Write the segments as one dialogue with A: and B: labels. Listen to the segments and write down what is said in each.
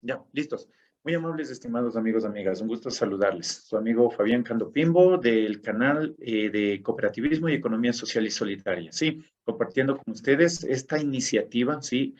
A: Ya, listos. Muy amables, estimados amigos, amigas. Un gusto saludarles. Su amigo Fabián Candopimbo del canal de Cooperativismo y Economía Social y Solidaria. Sí, compartiendo con ustedes esta iniciativa, sí,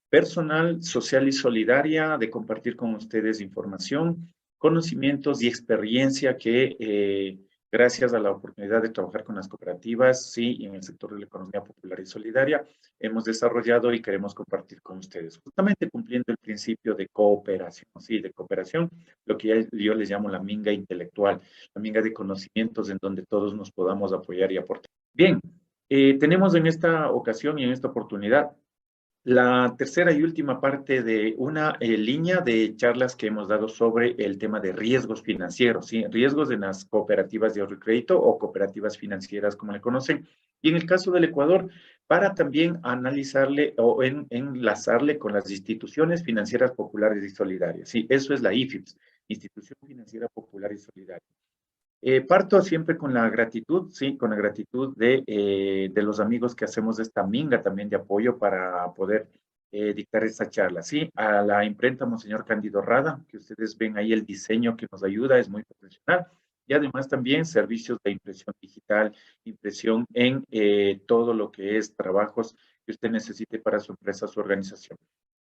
A: personal, social y solidaria de compartir con ustedes información, conocimientos y experiencia que gracias a la oportunidad de trabajar con las cooperativas, sí, y en el sector de la economía popular y solidaria, hemos desarrollado y queremos compartir con ustedes, justamente cumpliendo el principio de cooperación, ¿sí? De cooperación, lo que yo les llamo la minga intelectual, la minga de conocimientos en donde todos nos podamos apoyar y aportar. Bien, tenemos en esta ocasión y en esta oportunidad la tercera y última parte de una línea de charlas que hemos dado sobre el tema de riesgos financieros, ¿sí? Riesgos en las cooperativas de ahorro y crédito o cooperativas financieras, como le conocen. Y en el caso del Ecuador, para también analizarle o enlazarle con las instituciones financieras populares y solidarias. Sí, eso es la IFIPS, Institución Financiera Popular y Solidaria. Parto siempre con la gratitud, sí, con la gratitud de los amigos que hacemos esta minga también de apoyo para poder dictar esta charla, sí. A la imprenta Monseñor Cándido Rada, que ustedes ven ahí el diseño que nos ayuda, es muy profesional. Y además también servicios de impresión digital, impresión en todo lo que es trabajos que usted necesite para su empresa, su organización.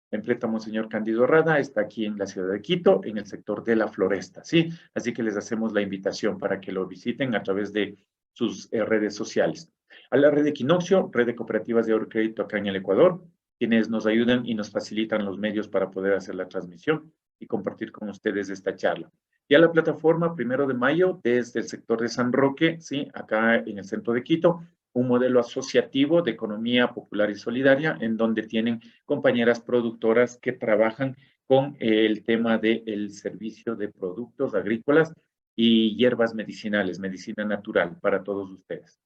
A: La empresa Monseñor Cándido Rada está aquí en la ciudad de Quito, en el sector de la floresta, ¿sí? Así que les hacemos la invitación para que lo visiten a través de sus redes sociales. A la red de Equinoccio, red de cooperativas de ahorro y crédito acá en el Ecuador, quienes nos ayudan y nos facilitan los medios para poder hacer la transmisión y compartir con ustedes esta charla. Y a la plataforma 1 de Mayo, desde el sector de San Roque, ¿sí? Acá en el centro de Quito, un modelo asociativo de economía popular y solidaria, en donde tienen compañeras productoras que trabajan con el tema del servicio de productos agrícolas y hierbas medicinales, medicina natural para todos ustedes.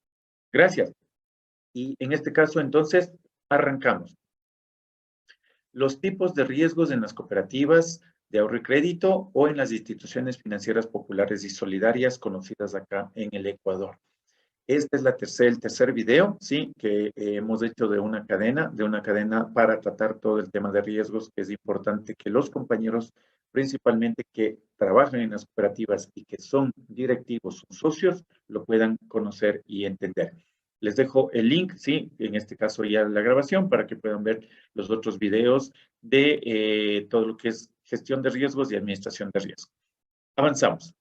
A: Gracias. Y en este caso, entonces, arrancamos. Los tipos de riesgos en las cooperativas de ahorro y crédito o en las instituciones financieras populares y solidarias conocidas acá en el Ecuador. Este es el tercer video, sí, que hemos hecho de una cadena para tratar todo el tema de riesgos, que es importante que los compañeros, principalmente que trabajan en las cooperativas y que son directivos o socios, lo puedan conocer y entender. Les dejo el link, sí, en este caso ya la grabación, para que puedan ver los otros videos de todo lo que es gestión de riesgos y administración de riesgos. Avanzamos.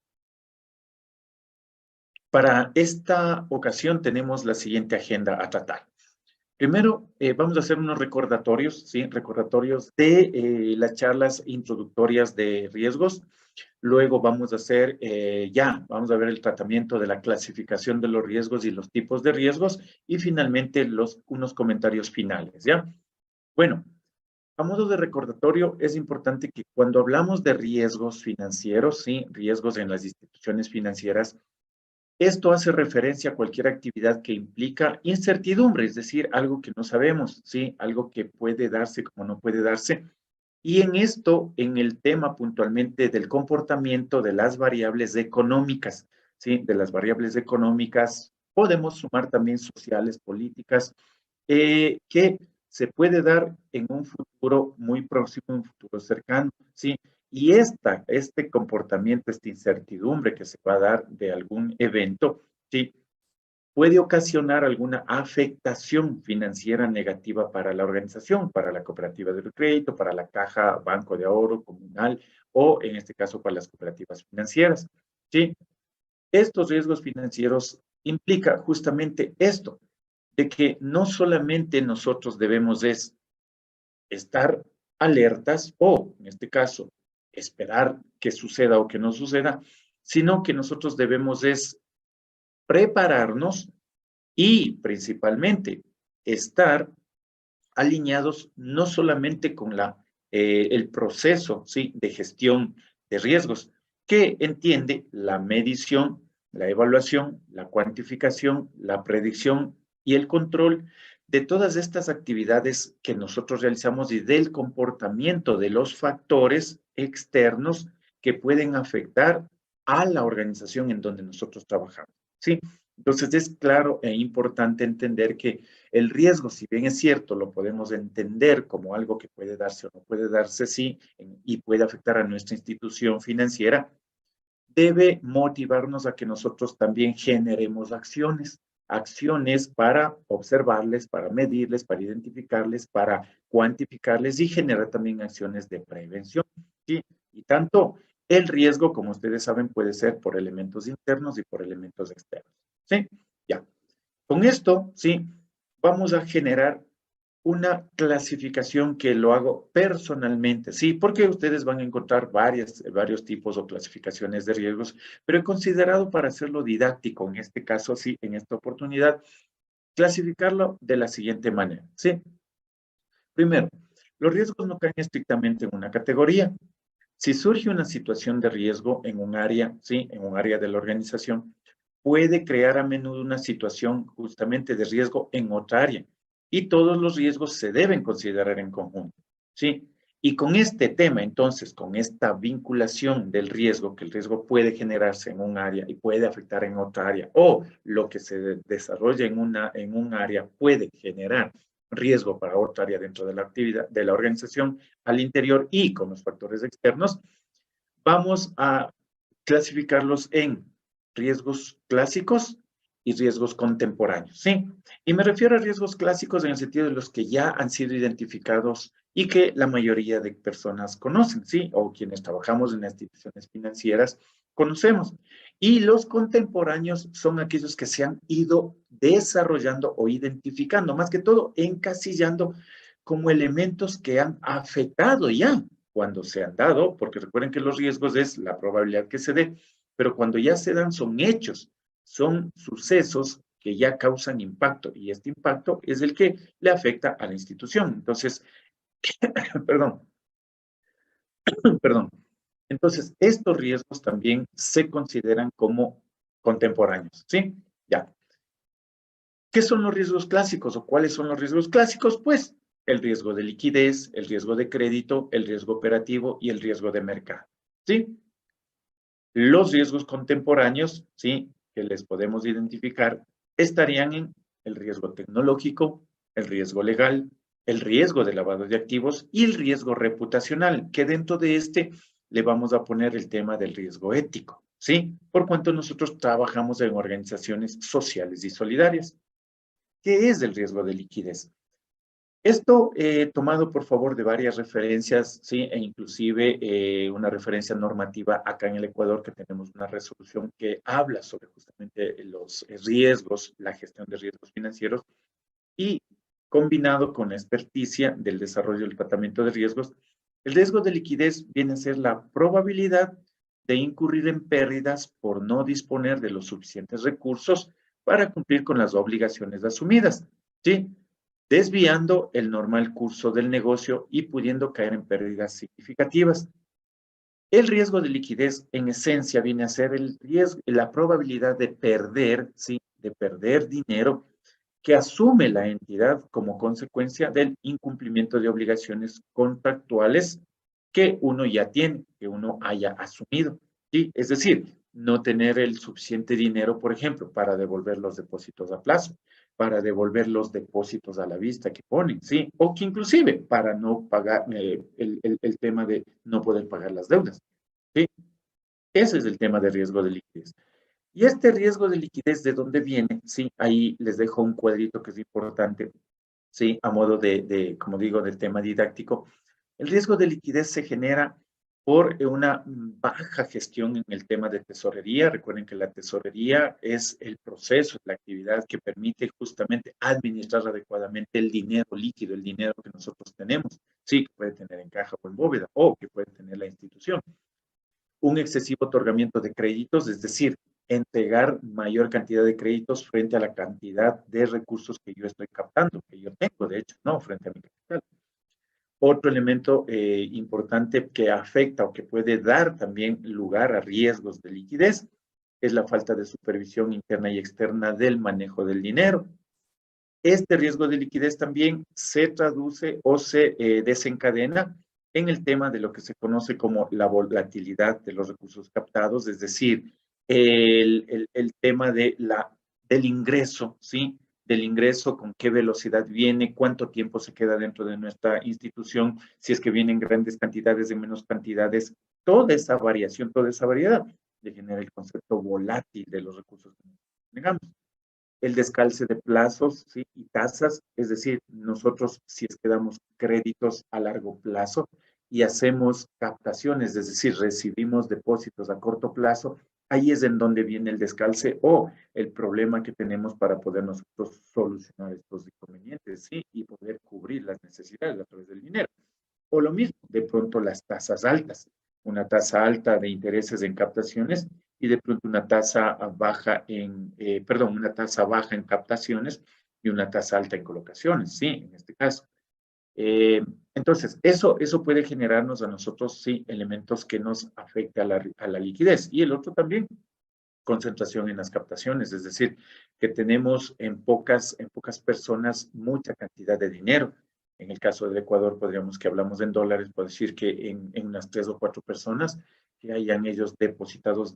A: Para esta ocasión tenemos la siguiente agenda a tratar. Primero, vamos a hacer unos recordatorios, ¿sí? Recordatorios de las charlas introductorias de riesgos. Luego vamos a hacer, vamos a ver el tratamiento de la clasificación de los riesgos y los tipos de riesgos. Y finalmente, unos comentarios finales, ¿ya? Bueno, a modo de recordatorio, es importante que cuando hablamos de riesgos financieros, ¿sí? Riesgos en las instituciones financieras, esto hace referencia a cualquier actividad que implica incertidumbre, es decir, algo que no sabemos, ¿sí? Algo que puede darse como no puede darse. Y en esto, en el tema puntualmente del comportamiento de las variables económicas, ¿sí? De las variables económicas, podemos sumar también sociales, políticas, que se puede dar en un futuro muy próximo, un futuro cercano, ¿sí? Y este comportamiento, esta incertidumbre que se va a dar de algún evento, ¿sí? Puede ocasionar alguna afectación financiera negativa para la organización, para la cooperativa de crédito, para la caja, banco de ahorro comunal o en este caso para las cooperativas financieras, ¿sí? Estos riesgos financieros implica justamente esto, de que no solamente nosotros debemos estar alertas o, en este caso, esperar que suceda o que no suceda, sino que nosotros debemos prepararnos y principalmente estar alineados no solamente con el proceso, ¿sí? De gestión de riesgos, que entiende la medición, la evaluación, la cuantificación, la predicción y el control de todas estas actividades que nosotros realizamos y del comportamiento de los factores externos que pueden afectar a la organización en donde nosotros trabajamos, ¿sí? Entonces es claro e importante entender que el riesgo, si bien es cierto, lo podemos entender como algo que puede darse o no puede darse, sí, y puede afectar a nuestra institución financiera, debe motivarnos a que nosotros también generemos acciones, acciones para observarles, para medirles, para identificarles, para cuantificarles y generar también acciones de prevención, ¿sí? Y tanto el riesgo, como ustedes saben, puede ser por elementos internos y por elementos externos, ¿sí? Ya. Con esto, ¿sí? Vamos a generar una clasificación que lo hago personalmente, sí, porque ustedes van a encontrar varios tipos o clasificaciones de riesgos, pero he considerado para hacerlo didáctico, en este caso, sí, en esta oportunidad, clasificarlo de la siguiente manera, ¿sí? Primero, los riesgos no caen estrictamente en una categoría. Si surge una situación de riesgo en un área, ¿sí? En un área de la organización, puede crear a menudo una situación justamente de riesgo en otra área. Y todos los riesgos se deben considerar en conjunto, ¿sí? Y con este tema, entonces, con esta vinculación del riesgo, que el riesgo puede generarse en un área y puede afectar en otra área, o lo que se desarrolla en un área puede generar riesgo para otra área dentro de la actividad, de la organización al interior y con los factores externos, vamos a clasificarlos en riesgos clásicos y riesgos contemporáneos, ¿sí? Y me refiero a riesgos clásicos en el sentido de los que ya han sido identificados y que la mayoría de personas conocen, ¿sí? O quienes trabajamos en las instituciones financieras conocemos. Y los contemporáneos son aquellos que se han ido desarrollando o identificando, más que todo encasillando como elementos que han afectado ya cuando se han dado, porque recuerden que los riesgos es la probabilidad que se dé, pero cuando ya se dan son hechos, son sucesos que ya causan impacto y este impacto es el que le afecta a la institución. Entonces, perdón, perdón. Entonces, estos riesgos también se consideran como contemporáneos, ¿sí? Ya. ¿Qué son los riesgos clásicos o cuáles son los riesgos clásicos? Pues el riesgo de liquidez, el riesgo de crédito, el riesgo operativo y el riesgo de mercado, ¿sí? Los riesgos contemporáneos, ¿sí? Que les podemos identificar, estarían en el riesgo tecnológico, el riesgo legal, el riesgo de lavado de activos y el riesgo reputacional, que dentro de este le vamos a poner el tema del riesgo ético, ¿sí? Por cuanto nosotros trabajamos en organizaciones sociales y solidarias. ¿Qué es el riesgo de liquidez? Esto tomado por favor de varias referencias, sí, e inclusive una referencia normativa acá en el Ecuador que tenemos una resolución que habla sobre justamente los riesgos, la gestión de riesgos financieros y combinado con la experticia del desarrollo del tratamiento de riesgos, el riesgo de liquidez viene a ser la probabilidad de incurrir en pérdidas por no disponer de los suficientes recursos para cumplir con las obligaciones asumidas, ¿sí? Desviando el normal curso del negocio y pudiendo caer en pérdidas significativas. El riesgo de liquidez, en esencia, viene a ser el riesgo, la probabilidad de perder, ¿sí? De perder dinero que asume la entidad como consecuencia del incumplimiento de obligaciones contractuales que uno ya tiene, que uno haya asumido. ¿Sí? Es decir, no tener el suficiente dinero, por ejemplo, para devolver los depósitos a plazo, para devolver los depósitos a la vista que ponen, ¿sí? O que inclusive para no pagar el tema de no poder pagar las deudas, ¿sí? Ese es el tema de riesgo de liquidez. Y este riesgo de liquidez, ¿de dónde viene? Sí, ahí les dejo un cuadrito que es importante, sí, a modo como digo, del tema didáctico. El riesgo de liquidez se genera por una baja gestión en el tema de tesorería. Recuerden que la tesorería es el proceso, la actividad que permite justamente administrar adecuadamente el dinero líquido, el dinero que nosotros tenemos, sí, que puede tener en caja o en bóveda, o que puede tener la institución. Un excesivo otorgamiento de créditos, es decir, entregar mayor cantidad de créditos frente a la cantidad de recursos que yo estoy captando, que yo tengo, de hecho, no, frente a mi capital. Otro elemento importante que afecta o que puede dar también lugar a riesgos de liquidez es la falta de supervisión interna y externa del manejo del dinero. Este riesgo de liquidez también se traduce o se desencadena en el tema de lo que se conoce como la volatilidad de los recursos captados, es decir, el tema de la del ingreso, ¿sí? Del ingreso, con qué velocidad viene, cuánto tiempo se queda dentro de nuestra institución, si es que vienen grandes cantidades, de menos cantidades, toda esa variación, toda esa variedad, le genera el concepto volátil de los recursos que tengamos. El descalce de plazos, ¿sí? Y tasas, es decir, nosotros si es que damos créditos a largo plazo y hacemos captaciones, es decir, recibimos depósitos a corto plazo, ahí es en donde viene el descalce o el problema que tenemos para poder nosotros solucionar estos inconvenientes, ¿sí? Y poder cubrir las necesidades a través del dinero. O lo mismo, de pronto las tasas altas, una tasa alta de intereses en captaciones y de pronto una tasa baja una tasa baja en captaciones y una tasa alta en colocaciones, sí, en este caso. Eh, entonces, eso puede generarnos a nosotros, sí, elementos que nos afecten a la liquidez. Y el otro también, concentración en las captaciones, es decir, que tenemos en pocas personas mucha cantidad de dinero. En el caso del Ecuador, podríamos que hablamos en dólares, puedo decir que en unas 3 o 4 personas que hayan ellos depositados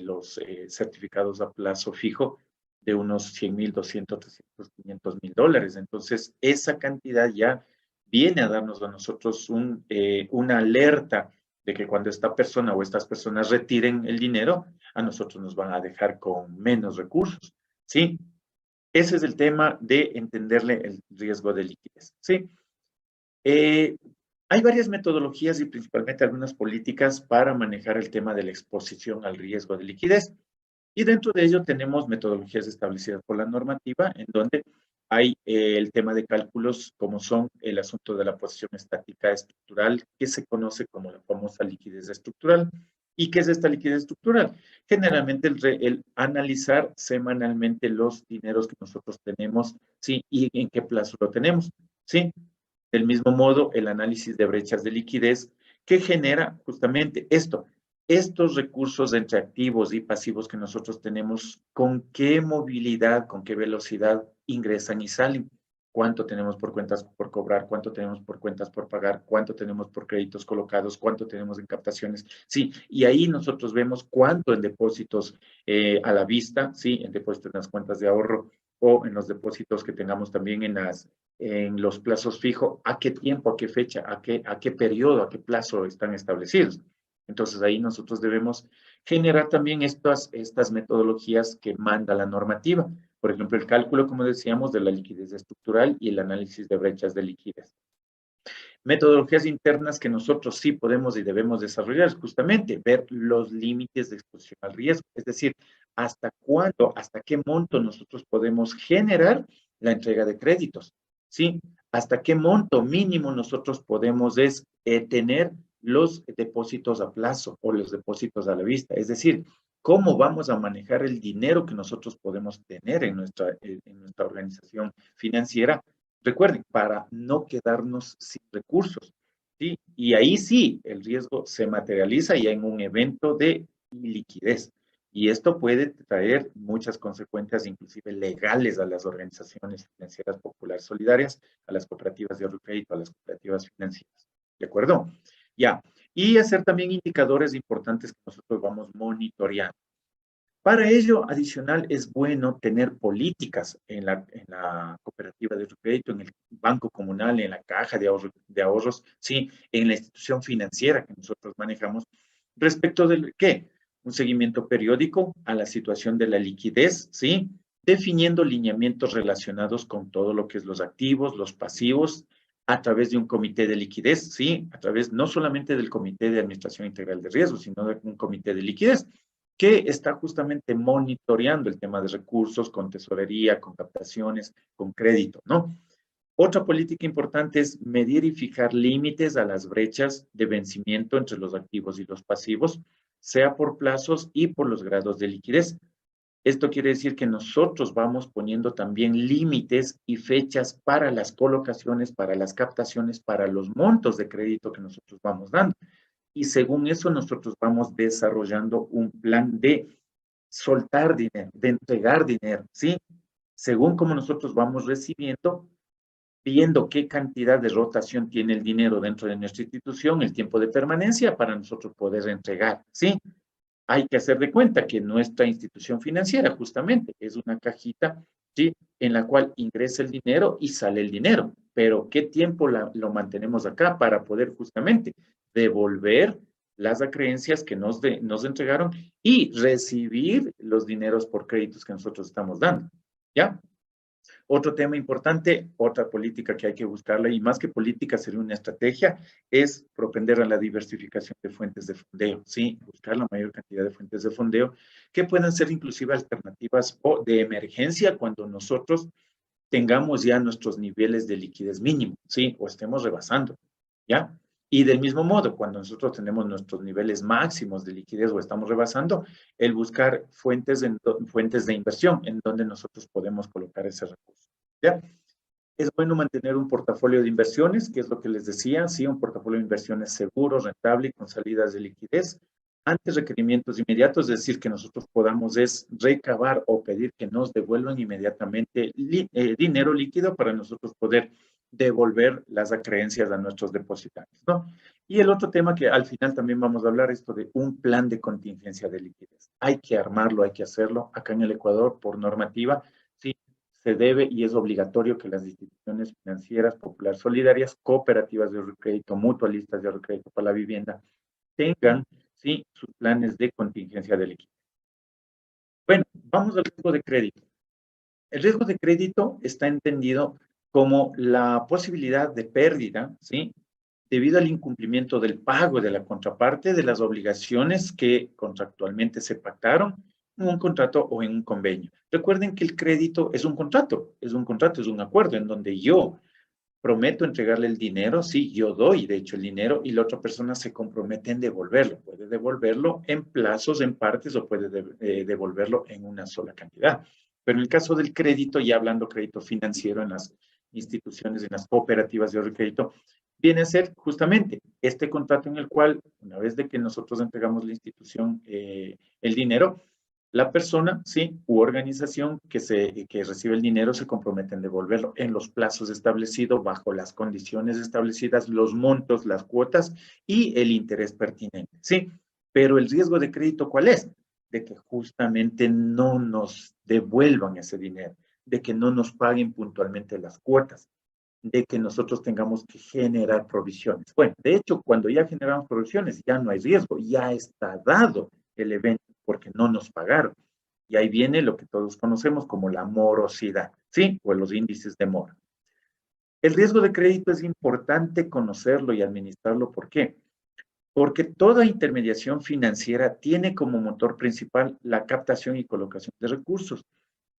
A: los certificados a plazo fijo de unos 100.000, 200, 300, 500.000 dólares. Entonces, esa cantidad ya viene a darnos a nosotros una alerta de que cuando esta persona o estas personas retiren el dinero, a nosotros nos van a dejar con menos recursos, ¿sí? Ese es el tema de entenderle el riesgo de liquidez, ¿sí? Eh, Hay varias metodologías y principalmente algunas políticas para manejar el tema de la exposición al riesgo de liquidez. Y dentro de ello tenemos metodologías establecidas por la normativa, en donde hay el tema de cálculos, como son el asunto de la posición estática estructural, que se conoce como la famosa liquidez estructural. ¿Y qué es esta liquidez estructural? Generalmente el analizar semanalmente los dineros que nosotros tenemos, ¿sí? Y en qué plazo lo tenemos, ¿sí? Del mismo modo, el análisis de brechas de liquidez que genera justamente estos recursos entre activos y pasivos que nosotros tenemos, con qué movilidad, con qué velocidad ingresan y salen, cuánto tenemos por cuentas por cobrar, cuánto tenemos por cuentas por pagar, cuánto tenemos por créditos colocados, cuánto tenemos en captaciones. Sí, y ahí nosotros vemos cuánto en depósitos a la vista, sí, en depósitos en las cuentas de ahorro o en los depósitos que tengamos también en los plazos fijos, a qué tiempo, a qué fecha, a qué periodo, a qué plazo están establecidos. Entonces ahí nosotros debemos generar también estas metodologías que manda la normativa. Por ejemplo, el cálculo, como decíamos, de la liquidez estructural y el análisis de brechas de liquidez. Metodologías internas que nosotros sí podemos y debemos desarrollar, justamente ver los límites de exposición al riesgo, es decir, hasta cuándo, hasta qué monto nosotros podemos generar la entrega de créditos, ¿sí? Hasta qué monto mínimo nosotros podemos tener los depósitos a plazo o los depósitos a la vista, es decir, cómo vamos a manejar el dinero que nosotros podemos tener en nuestra organización financiera. Recuerden, para no quedarnos sin recursos, ¿sí? Y ahí sí, el riesgo se materializa ya en un evento de liquidez. Y esto puede traer muchas consecuencias, inclusive legales, a las organizaciones financieras populares solidarias, a las cooperativas de ahorro y crédito, a las cooperativas financieras. ¿De acuerdo? Ya. Y hacer también indicadores importantes que nosotros vamos monitoreando. Para ello, adicional, es bueno tener políticas en la cooperativa de crédito, en el banco comunal, en la caja de ahorros, sí, en la institución financiera que nosotros manejamos, respecto de qué, un seguimiento periódico a la situación de la liquidez, sí, definiendo lineamientos relacionados con todo lo que es los activos, los pasivos, a través de un comité de liquidez, sí, a través no solamente del comité de administración integral de riesgos, sino de un comité de liquidez que está justamente monitoreando el tema de recursos con tesorería, con captaciones, con crédito, ¿no? Otra política importante es medir y fijar límites a las brechas de vencimiento entre los activos y los pasivos, sea por plazos y por los grados de liquidez. Esto quiere decir que nosotros vamos poniendo también límites y fechas para las colocaciones, para las captaciones, para los montos de crédito que nosotros vamos dando. Y según eso nosotros vamos desarrollando un plan de soltar dinero, de entregar dinero, ¿sí? Según como nosotros vamos recibiendo, viendo qué cantidad de rotación tiene el dinero dentro de nuestra institución, el tiempo de permanencia para nosotros poder entregar, ¿sí? hay que hacer de cuenta que nuestra institución financiera justamente es una cajita, ¿sí? En la cual ingresa el dinero y sale el dinero. Pero ¿qué tiempo lo mantenemos acá para poder justamente devolver las acreencias que nos entregaron y recibir los dineros por créditos que nosotros estamos dando? ¿Ya? Otro tema importante, otra política que hay que buscarla, y más que política sería una estrategia, es propender a la diversificación de fuentes de fondeo, ¿sí? Buscar la mayor cantidad de fuentes de fondeo que puedan ser inclusive alternativas o de emergencia cuando nosotros tengamos ya nuestros niveles de liquidez mínimo, ¿sí? O estemos rebasando, ¿ya? Y del mismo modo, cuando nosotros tenemos nuestros niveles máximos de liquidez o estamos rebasando, el buscar fuentes de inversión en donde nosotros podemos colocar ese recurso, ¿ya? Es bueno mantener un portafolio de inversiones, que es lo que les decía, sí, un portafolio de inversiones seguro, rentable y con salidas de liquidez, ante requerimientos inmediatos, es decir, que nosotros podamos recabar o pedir que nos devuelvan inmediatamente dinero líquido para nosotros poder devolver las acreencias a nuestros depositarios, ¿no? Y el otro tema que al final también vamos a hablar, esto de un plan de contingencia de liquidez. Hay que armarlo, hay que hacerlo. Acá en el Ecuador, por normativa, sí, se debe y es obligatorio que las instituciones financieras, popular solidarias, cooperativas de crédito, mutualistas de crédito para la vivienda, tengan, sí, sus planes de contingencia de liquidez. Bueno, vamos al riesgo de crédito. El riesgo de crédito está entendido como la posibilidad de pérdida, ¿sí? Debido al incumplimiento del pago de la contraparte de las obligaciones que contractualmente se pactaron en un contrato o en un convenio. Recuerden que el crédito es un contrato, es un acuerdo en donde yo prometo entregarle el dinero, sí, yo doy de hecho el dinero y la otra persona se compromete en devolverlo. Puede devolverlo en plazos, en partes o puede devolverlo en una sola cantidad. Pero en el caso del crédito, ya hablando crédito financiero en las instituciones, en las cooperativas de ahorro y crédito, viene a ser justamente este contrato en el cual, una vez de que nosotros entregamos la institución el dinero, la persona, sí, u organización que recibe el dinero se compromete en devolverlo en los plazos establecidos, bajo las condiciones establecidas, los montos, las cuotas y el interés pertinente, ¿sí? Pero el riesgo de crédito, ¿cuál es? De que justamente no nos devuelvan ese dinero, de que no nos paguen puntualmente las cuotas, de que nosotros tengamos que generar provisiones. Bueno, de hecho, cuando ya generamos provisiones, ya no hay riesgo, ya está dado el evento porque no nos pagaron. Y ahí viene lo que todos conocemos como la morosidad, ¿sí? O los índices de mora. El riesgo de crédito es importante conocerlo y administrarlo. ¿Por qué? Porque toda intermediación financiera tiene como motor principal la captación y colocación de recursos.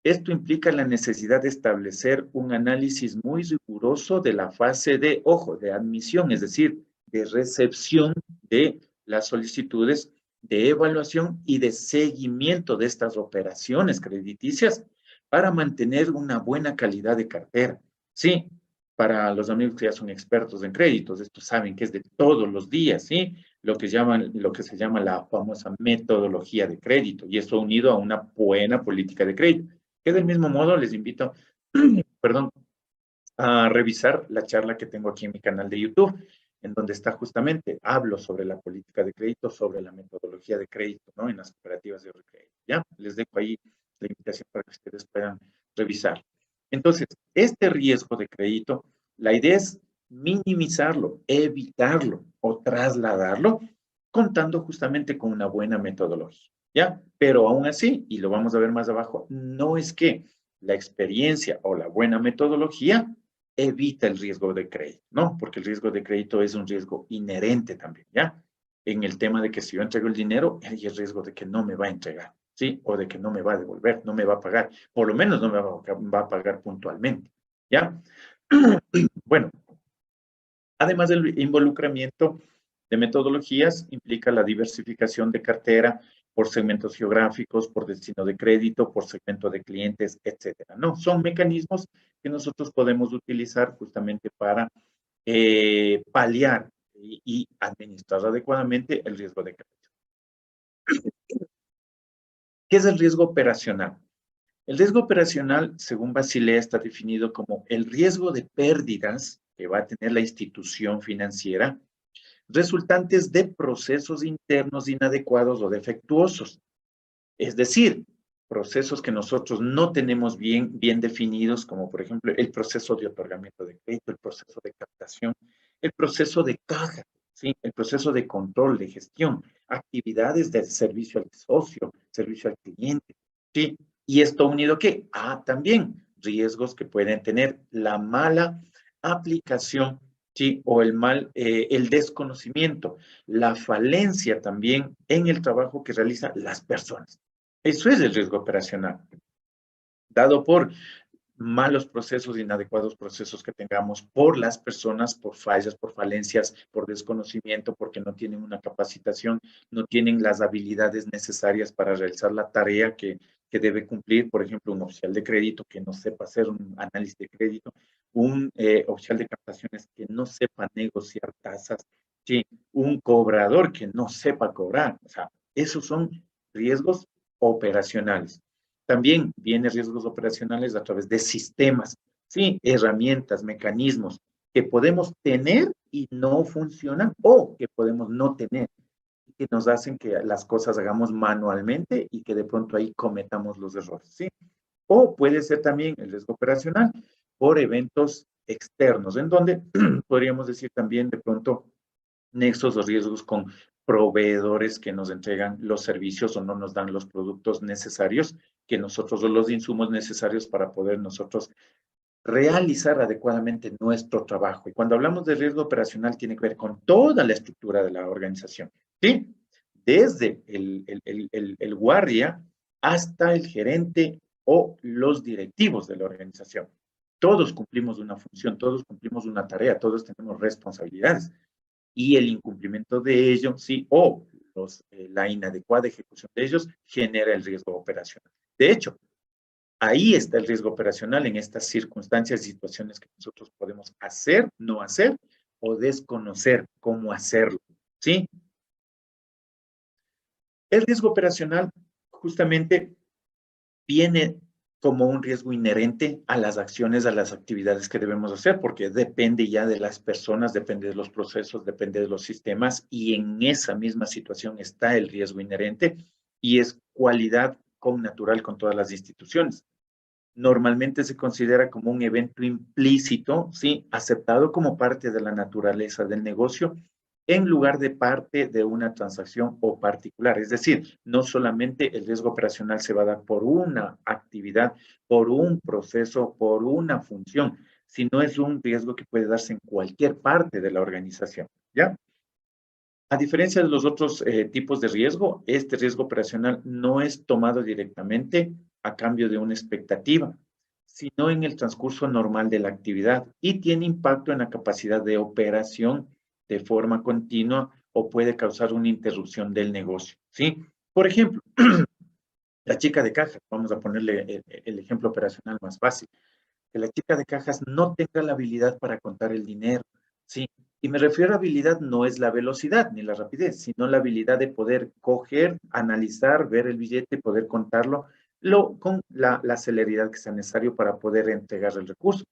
A: Esto implica la necesidad de establecer un análisis muy riguroso de la fase de, ojo, de admisión, es decir, de recepción de las solicitudes, de evaluación y de seguimiento de estas operaciones crediticias para mantener una buena calidad de cartera. Sí, para los amigos que ya son expertos en créditos, estos saben que es de todos los días, ¿sí? Lo que se llama la famosa metodología de crédito, y esto unido a una buena política de crédito. Que del mismo modo les invito, perdón, a revisar la charla que tengo aquí en mi canal de YouTube, en donde está justamente, hablo sobre la política de crédito, sobre la metodología de crédito, ¿no? En las cooperativas de crédito, ¿ya? Les dejo ahí la invitación para que ustedes puedan revisar. Entonces, este riesgo de crédito, la idea es minimizarlo, evitarlo o trasladarlo, contando justamente con una buena metodología, ¿ya? Pero aún así, y lo vamos a ver más abajo, no es que la experiencia o la buena metodología evita el riesgo de crédito, ¿no? Porque el riesgo de crédito es un riesgo inherente también, ¿ya? En el tema de que si yo entrego el dinero, hay el riesgo de que no me va a entregar, ¿sí? O de que no me va a devolver, no me va a pagar, por lo menos no me va a pagar puntualmente, ¿ya? Bueno, además del involucramiento de metodologías, implica la diversificación de cartera por segmentos geográficos, por destino de crédito, por segmento de clientes, etcétera. No, son mecanismos que nosotros podemos utilizar justamente para paliar y administrar adecuadamente el riesgo de crédito. ¿Qué es el riesgo operacional? El riesgo operacional, según Basilea, está definido como el riesgo de pérdidas que va a tener la institución financiera resultantes de procesos internos inadecuados o defectuosos. Es decir, procesos que nosotros no tenemos bien definidos, como por ejemplo el proceso de otorgamiento de crédito, el proceso de captación, el proceso de caja, ¿sí? El proceso de control, de gestión, actividades de servicio al socio, servicio al cliente, ¿sí? ¿Y esto unido qué? También riesgos que pueden tener la mala aplicación, ¿sí? O el desconocimiento, la falencia también en el trabajo que realizan las personas. Eso es el riesgo operacional, dado por malos procesos, inadecuados procesos que tengamos por las personas, por fallas, por falencias, por desconocimiento, porque no tienen una capacitación, no tienen las habilidades necesarias para realizar la tarea que debe cumplir, por ejemplo, un oficial de crédito que no sepa hacer un análisis de crédito, un oficial de captaciones que no sepa negociar tasas, sí, un cobrador que no sepa cobrar. O sea, esos son riesgos operacionales. También vienen riesgos operacionales a través de sistemas, ¿sí? Herramientas, mecanismos que podemos tener y no funcionan o que podemos no tener y que nos hacen que las cosas hagamos manualmente y que de pronto ahí cometamos los errores, ¿sí? O puede ser también el riesgo operacional por eventos externos, en donde podríamos decir también de pronto nexos o riesgos con proveedores que nos entregan los servicios o no nos dan los productos necesarios que nosotros o los insumos necesarios para poder nosotros realizar adecuadamente nuestro trabajo. Y cuando hablamos de riesgo operacional tiene que ver con toda la estructura de la organización, ¿sí? Desde el guardia hasta el gerente o los directivos de la organización. Todos cumplimos una función, todos cumplimos una tarea, todos tenemos responsabilidades y el incumplimiento de ellos, sí, o la inadecuada ejecución de ellos genera el riesgo operacional. De hecho, ahí está el riesgo operacional en estas circunstancias y situaciones que nosotros podemos hacer, no hacer o desconocer cómo hacerlo, ¿sí? El riesgo operacional justamente viene como un riesgo inherente a las acciones, a las actividades que debemos hacer, porque depende ya de las personas, depende de los procesos, depende de los sistemas, y en esa misma situación está el riesgo inherente y es cualidad connatural con todas las instituciones. Normalmente se considera como un evento implícito, ¿sí? Aceptado como parte de la naturaleza del negocio, en lugar de parte de una transacción o particular. Es decir, no solamente el riesgo operacional se va a dar por una actividad, por un proceso, por una función, sino es un riesgo que puede darse en cualquier parte de la organización, ¿ya? A diferencia de los otros tipos de riesgo, este riesgo operacional no es tomado directamente a cambio de una expectativa, sino en el transcurso normal de la actividad y tiene impacto en la capacidad de operación de forma continua o puede causar una interrupción del negocio, ¿sí? Por ejemplo, la chica de cajas, vamos a ponerle el ejemplo operacional más fácil, que la chica de cajas no tenga la habilidad para contar el dinero, ¿sí? Y me refiero a habilidad, no es la velocidad ni la rapidez, sino la habilidad de poder coger, analizar, ver el billete, poder contarlo con la celeridad que sea necesario para poder entregar el recurso.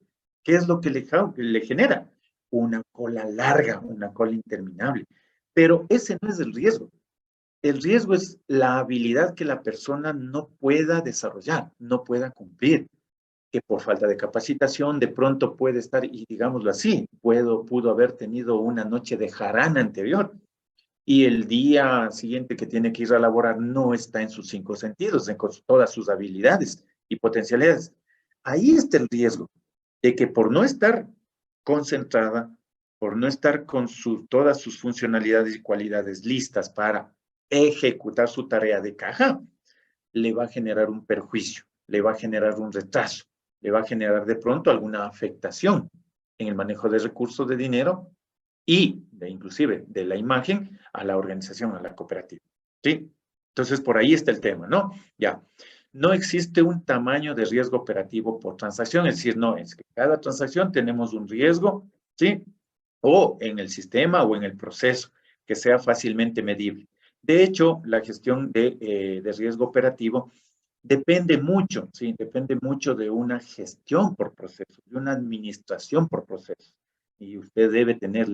A: ¿Qué es lo que le genera? Una cola larga, una cola interminable. Pero ese no es el riesgo. El riesgo es la habilidad que la persona no pueda desarrollar, no pueda cumplir, que por falta de capacitación de pronto puede estar, y digámoslo así, pudo haber tenido una noche de jarana anterior y el día siguiente que tiene que ir a laborar no está en sus cinco sentidos, en todas sus habilidades y potencialidades. Ahí está el riesgo de que por no estar concentrada, por no estar con todas sus funcionalidades y cualidades listas para ejecutar su tarea de caja, le va a generar un perjuicio, le va a generar un retraso, le va a generar de pronto alguna afectación en el manejo de recursos de dinero y inclusive de la imagen a la organización, a la cooperativa. ¿Sí? Entonces, por ahí está el tema, ¿no? Ya. No existe un tamaño de riesgo operativo por transacción, es decir, no, es que cada transacción tenemos un riesgo, ¿sí? O en el sistema o en el proceso que sea fácilmente medible. De hecho, la gestión de riesgo operativo depende mucho, ¿sí? Depende mucho de una gestión por proceso, de una administración por proceso. y usted debe tener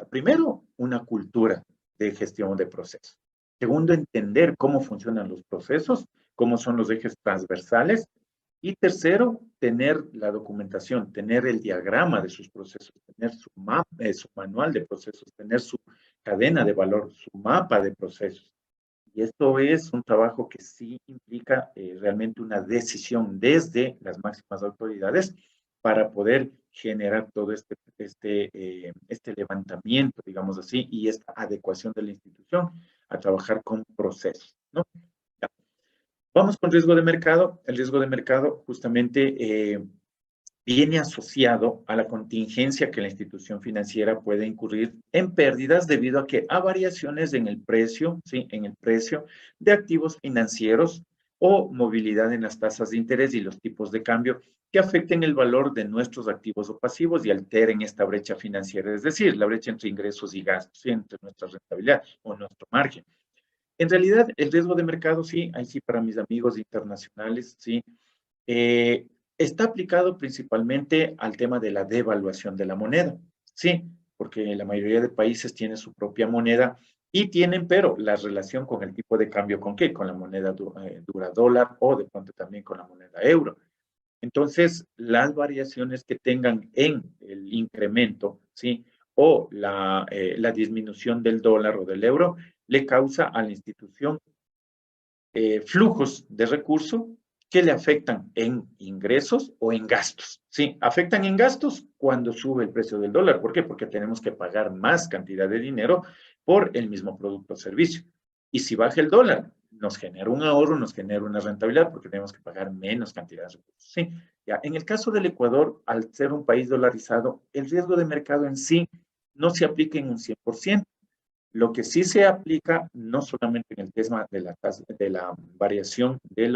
A: primero, una cultura de gestión de procesos. Segundo, entender cómo funcionan los procesos, cómo son los ejes transversales. Y tercero, tener la documentación, tener el diagrama de sus procesos, tener su manual de procesos, tener su cadena de valor, su mapa de procesos. Y esto es un trabajo que sí implica realmente una decisión desde las máximas autoridades para poder generar todo este levantamiento, digamos así, y esta adecuación de la institución a trabajar con procesos, ¿no? Ya. Vamos con riesgo de mercado. El riesgo de mercado justamente viene asociado a la contingencia que la institución financiera puede incurrir en pérdidas debido a que a variaciones en el precio, ¿sí? En el precio de activos financieros o movilidad en las tasas de interés y los tipos de cambio que afecten el valor de nuestros activos o pasivos y alteren esta brecha financiera, es decir, la brecha entre ingresos y gastos, ¿sí? Entre nuestra rentabilidad o nuestro margen. En realidad, el riesgo de mercado, sí, ahí sí para mis amigos internacionales, sí, eh, está aplicado principalmente al tema de la devaluación de la moneda. Sí, porque la mayoría de países tienen su propia moneda y tienen, pero la relación con el tipo de cambio, ¿con qué? Con la moneda dura dólar o de pronto también con la moneda euro. Entonces, las variaciones que tengan en el incremento, ¿sí? O la disminución del dólar o del euro, le causa a la institución flujos de recursos que le afectan en ingresos o en gastos. Sí, afectan en gastos cuando sube el precio del dólar. ¿Por qué? Porque tenemos que pagar más cantidad de dinero por el mismo producto o servicio. Y si baja el dólar, nos genera un ahorro, nos genera una rentabilidad porque tenemos que pagar menos cantidad de recursos. Sí, ya. En el caso del Ecuador, al ser un país dolarizado, el riesgo de mercado en sí no se aplica en un 100%. Lo que sí se aplica, no solamente en el tema de la variación del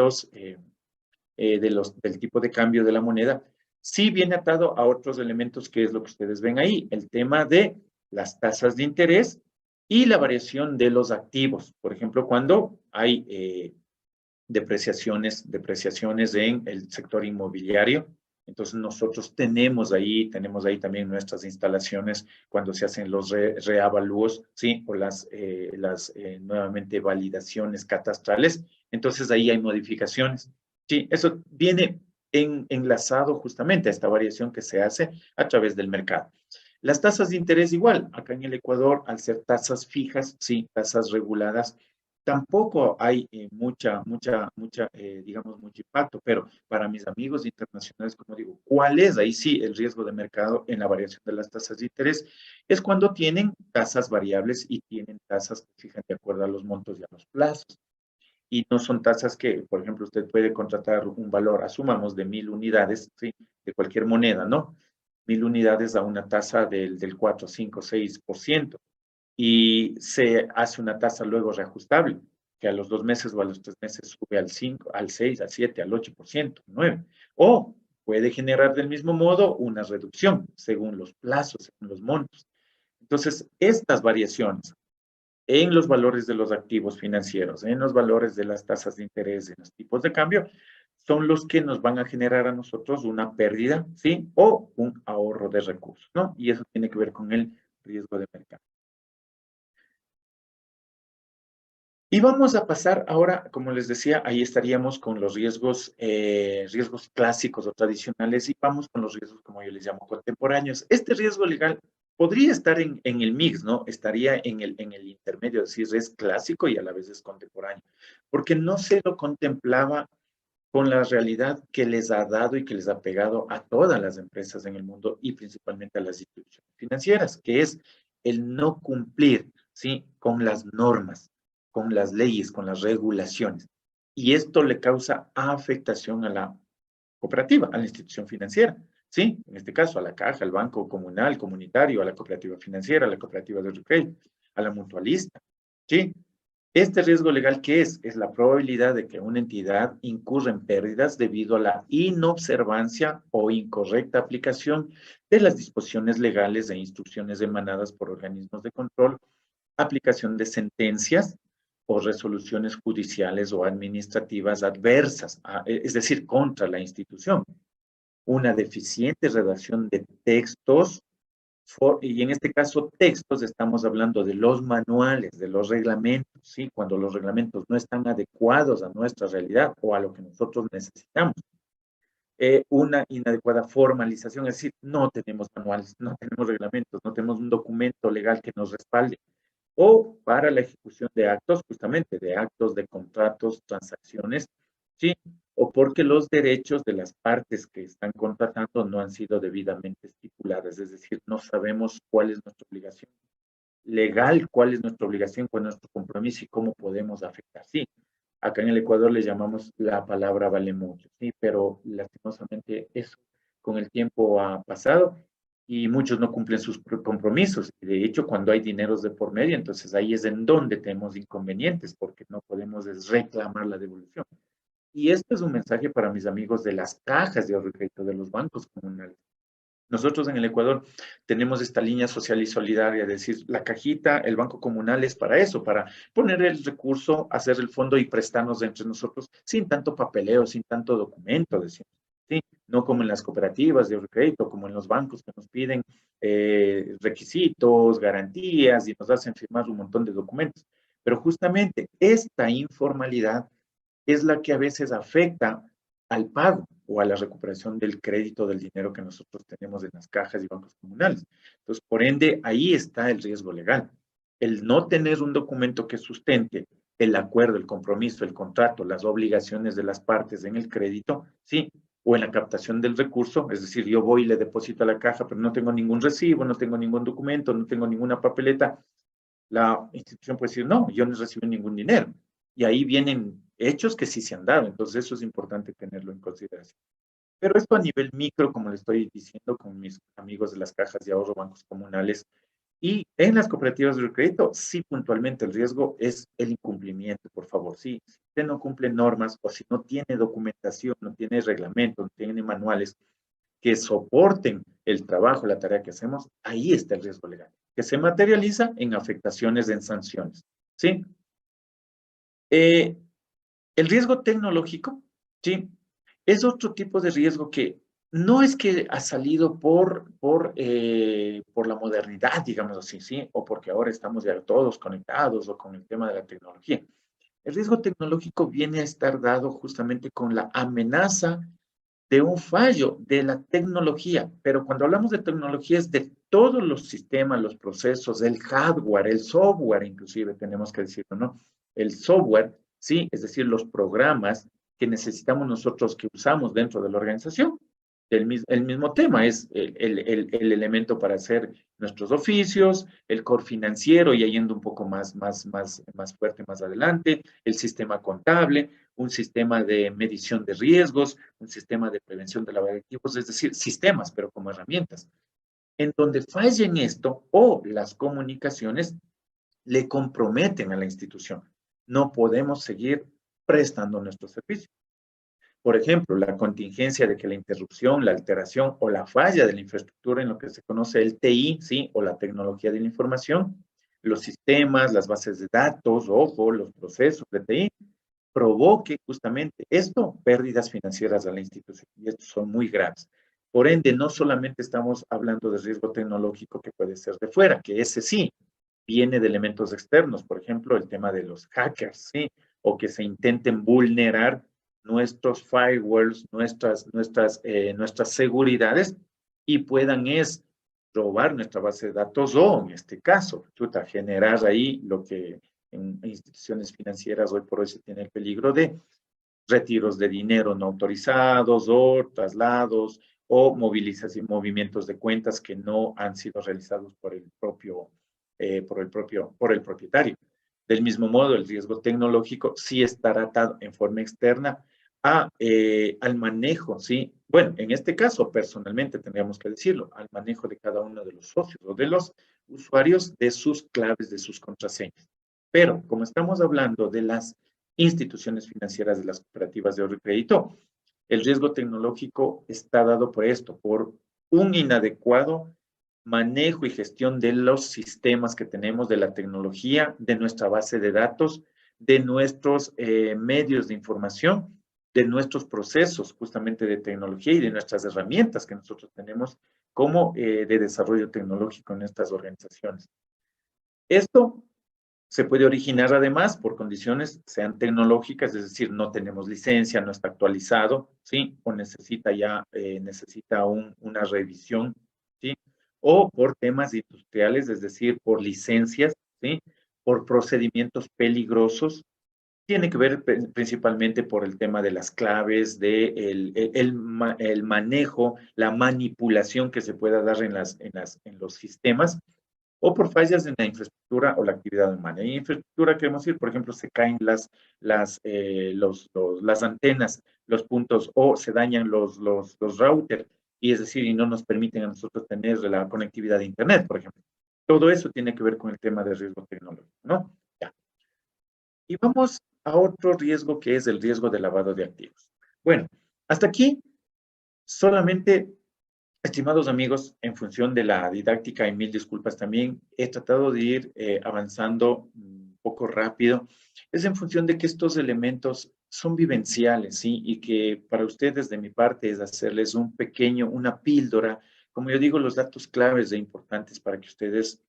A: tipo de cambio de la moneda, sí viene atado a otros elementos que es lo que ustedes ven ahí, el tema de las tasas de interés y la variación de los activos. Por ejemplo, cuando hay depreciaciones en el sector inmobiliario. Entonces nosotros tenemos ahí también nuestras instalaciones cuando se hacen los reavalúos, ¿sí? O las nuevamente validaciones catastrales. Entonces ahí hay modificaciones. Sí, eso viene enlazado justamente a esta variación que se hace a través del mercado. Las tasas de interés igual, acá en el Ecuador, al ser tasas fijas, sí, tasas reguladas, tampoco hay digamos, mucho impacto, pero para mis amigos internacionales, como digo, ¿cuál es ahí sí el riesgo de mercado en la variación de las tasas de interés? Es cuando tienen tasas variables y tienen tasas que fijan de acuerdo a los montos y a los plazos. Y no son tasas que, por ejemplo, usted puede contratar un valor, asumamos, de 1.000 unidades, ¿sí? De cualquier moneda, ¿no? 1.000 unidades a una tasa del 4, 5, 6% y se hace una tasa luego reajustable, que a los 2 meses o a los 3 meses sube al 5, al 6, al 7, al 8%, 9. O puede generar del mismo modo una reducción según los plazos, según los montos. Entonces, estas variaciones en los valores de los activos financieros, en los valores de las tasas de interés, en los tipos de cambio, son los que nos van a generar a nosotros una pérdida, ¿sí? O un ahorro de recursos, ¿no? Y eso tiene que ver con el riesgo de mercado. Y vamos a pasar ahora, como les decía, ahí estaríamos con los riesgos clásicos o tradicionales y vamos con los riesgos, como yo les llamo, contemporáneos. Este riesgo legal podría estar en el mix, ¿no? Estaría en el intermedio, es decir, es clásico y a la vez es contemporáneo, porque no se lo contemplaba con la realidad que les ha dado y que les ha pegado a todas las empresas en el mundo y principalmente a las instituciones financieras, que es el no cumplir, ¿sí? Con las normas, con las leyes, con las regulaciones. Y esto le causa afectación a la cooperativa, a la institución financiera, ¿sí? En este caso, a la caja, al banco comunal, comunitario, a la cooperativa financiera, a la cooperativa de recreo, a la mutualista, ¿sí? Este riesgo legal, ¿qué es? Es la probabilidad de que una entidad incurra en pérdidas debido a la inobservancia o incorrecta aplicación de las disposiciones legales e instrucciones emanadas por organismos de control, aplicación de sentencias o resoluciones judiciales o administrativas adversas, es decir, contra la institución. Una deficiente redacción de textos Y en este caso, textos, estamos hablando de los manuales, de los reglamentos, ¿sí? Cuando los reglamentos no están adecuados a nuestra realidad o a lo que nosotros necesitamos. Una inadecuada formalización, es decir, no tenemos manuales, no tenemos reglamentos, no tenemos un documento legal que nos respalde. O para la ejecución de actos, justamente, de actos, de contratos, transacciones, ¿sí? O porque los derechos de las partes que están contratando no han sido debidamente estipulados, es decir, no sabemos cuál es nuestra obligación legal, cuál es nuestra obligación, cuál es nuestro compromiso y cómo podemos afectar. Sí, acá en el Ecuador le llamamos la palabra vale mucho, sí, pero lastimosamente eso con el tiempo ha pasado y muchos no cumplen sus compromisos. Y de hecho, cuando hay dineros de por medio, entonces ahí es en donde tenemos inconvenientes porque no podemos reclamar la devolución. Y esto es un mensaje para mis amigos de las cajas de ahorro y crédito de los bancos comunales. Nosotros en el Ecuador tenemos esta línea social y solidaria, es decir, la cajita, el banco comunal es para eso, para poner el recurso, hacer el fondo y prestarnos entre nosotros sin tanto papeleo, sin tanto documento, decimos. ¿Sí? No como en las cooperativas de crédito, como en los bancos que nos piden requisitos, garantías y nos hacen firmar un montón de documentos. Pero justamente esta informalidad es la que a veces afecta al pago o a la recuperación del crédito del dinero que nosotros tenemos en las cajas y bancos comunales. Entonces, por ende, ahí está el riesgo legal. El no tener un documento que sustente el acuerdo, el compromiso, el contrato, las obligaciones de las partes en el crédito, sí, o en la captación del recurso, es decir, yo voy y le deposito a la caja, pero no tengo ningún recibo, no tengo ningún documento, no tengo ninguna papeleta, la institución puede decir, no, yo no recibí ningún dinero. Y ahí vienen hechos que sí se han dado. Entonces, eso es importante tenerlo en consideración. Pero esto a nivel micro, como le estoy diciendo con mis amigos de las cajas de ahorro, bancos comunales, y en las cooperativas de crédito, sí puntualmente el riesgo es el incumplimiento, por favor. Sí, si usted no cumple normas o si no tiene documentación, no tiene reglamento, no tiene manuales que soporten el trabajo, la tarea que hacemos, ahí está el riesgo legal, que se materializa en afectaciones, en sanciones. ¿Sí? Eh, el riesgo tecnológico, ¿sí? Es otro tipo de riesgo que no es que ha salido por la modernidad, digamos así, ¿sí? O porque ahora estamos ya todos conectados o con el tema de la tecnología. El riesgo tecnológico viene a estar dado justamente con la amenaza de un fallo de la tecnología, pero cuando hablamos de tecnología es de todos los sistemas, los procesos, el hardware, el software, inclusive tenemos que decirlo, ¿no? El software, sí, es decir, los programas que necesitamos nosotros que usamos dentro de la organización. El mismo tema es el elemento para hacer nuestros oficios, el core financiero, y yendo un poco más fuerte más adelante, el sistema contable, un sistema de medición de riesgos, un sistema de prevención de lavado de activos, es decir, sistemas, pero como herramientas. En donde fallen esto o las comunicaciones le comprometen a la institución. No podemos seguir prestando nuestro servicio. Por ejemplo, la contingencia de que la interrupción, la alteración o la falla de la infraestructura en lo que se conoce el TI, ¿sí? O la tecnología de la información, los sistemas, las bases de datos, ojo, los procesos de TI, provoque justamente esto, pérdidas financieras a la institución. Y estos son muy graves. Por ende, no solamente estamos hablando de riesgo tecnológico que puede ser de fuera, que ese sí viene de elementos externos, por ejemplo, el tema de los hackers, ¿sí? O que se intenten vulnerar nuestros firewalls, nuestras seguridades y puedan robar nuestra base de datos o, en este caso, generar ahí lo que en instituciones financieras hoy por hoy se tiene el peligro de retiros de dinero no autorizados o traslados o movilización, movimientos de cuentas que no han sido realizados por el propietario. Del mismo modo, el riesgo tecnológico sí estará atado en forma externa al manejo, ¿sí? Bueno, en este caso, personalmente tendríamos que decirlo, al manejo de cada uno de los socios o de los usuarios de sus claves, de sus contraseñas. Pero, como estamos hablando de las instituciones financieras, de las cooperativas de ahorro y crédito, el riesgo tecnológico está dado por esto, por un inadecuado manejo y gestión de los sistemas que tenemos, de la tecnología, de nuestra base de datos, de nuestros medios de información, de nuestros procesos justamente de tecnología y de nuestras herramientas que nosotros tenemos como de desarrollo tecnológico en estas organizaciones. Esto se puede originar además por condiciones, sean tecnológicas, es decir, no tenemos licencia, no está actualizado, ¿sí? O necesita necesita una revisión, ¿sí? O por temas industriales, es decir, por licencias, ¿sí? Por procedimientos peligrosos. Tiene que ver principalmente por el tema de las claves, de el manejo, la manipulación que se pueda dar en los sistemas, o por fallas en la infraestructura o la actividad humana. En infraestructura queremos decir, por ejemplo, se caen las antenas, los puntos, o se dañan los routers, y es decir, y no nos permiten a nosotros tener la conectividad de Internet, por ejemplo. Todo eso tiene que ver con el tema de riesgo tecnológico, ¿no? Ya. Y vamos a otro riesgo que es el riesgo de lavado de activos. Bueno, hasta aquí solamente, estimados amigos, en función de la didáctica, y mil disculpas también, he tratado de ir avanzando un poco rápido. Es en función de que estos elementos son vivenciales, ¿sí? Y que para ustedes, de mi parte, es hacerles una píldora, como yo digo, los datos claves e importantes para que ustedes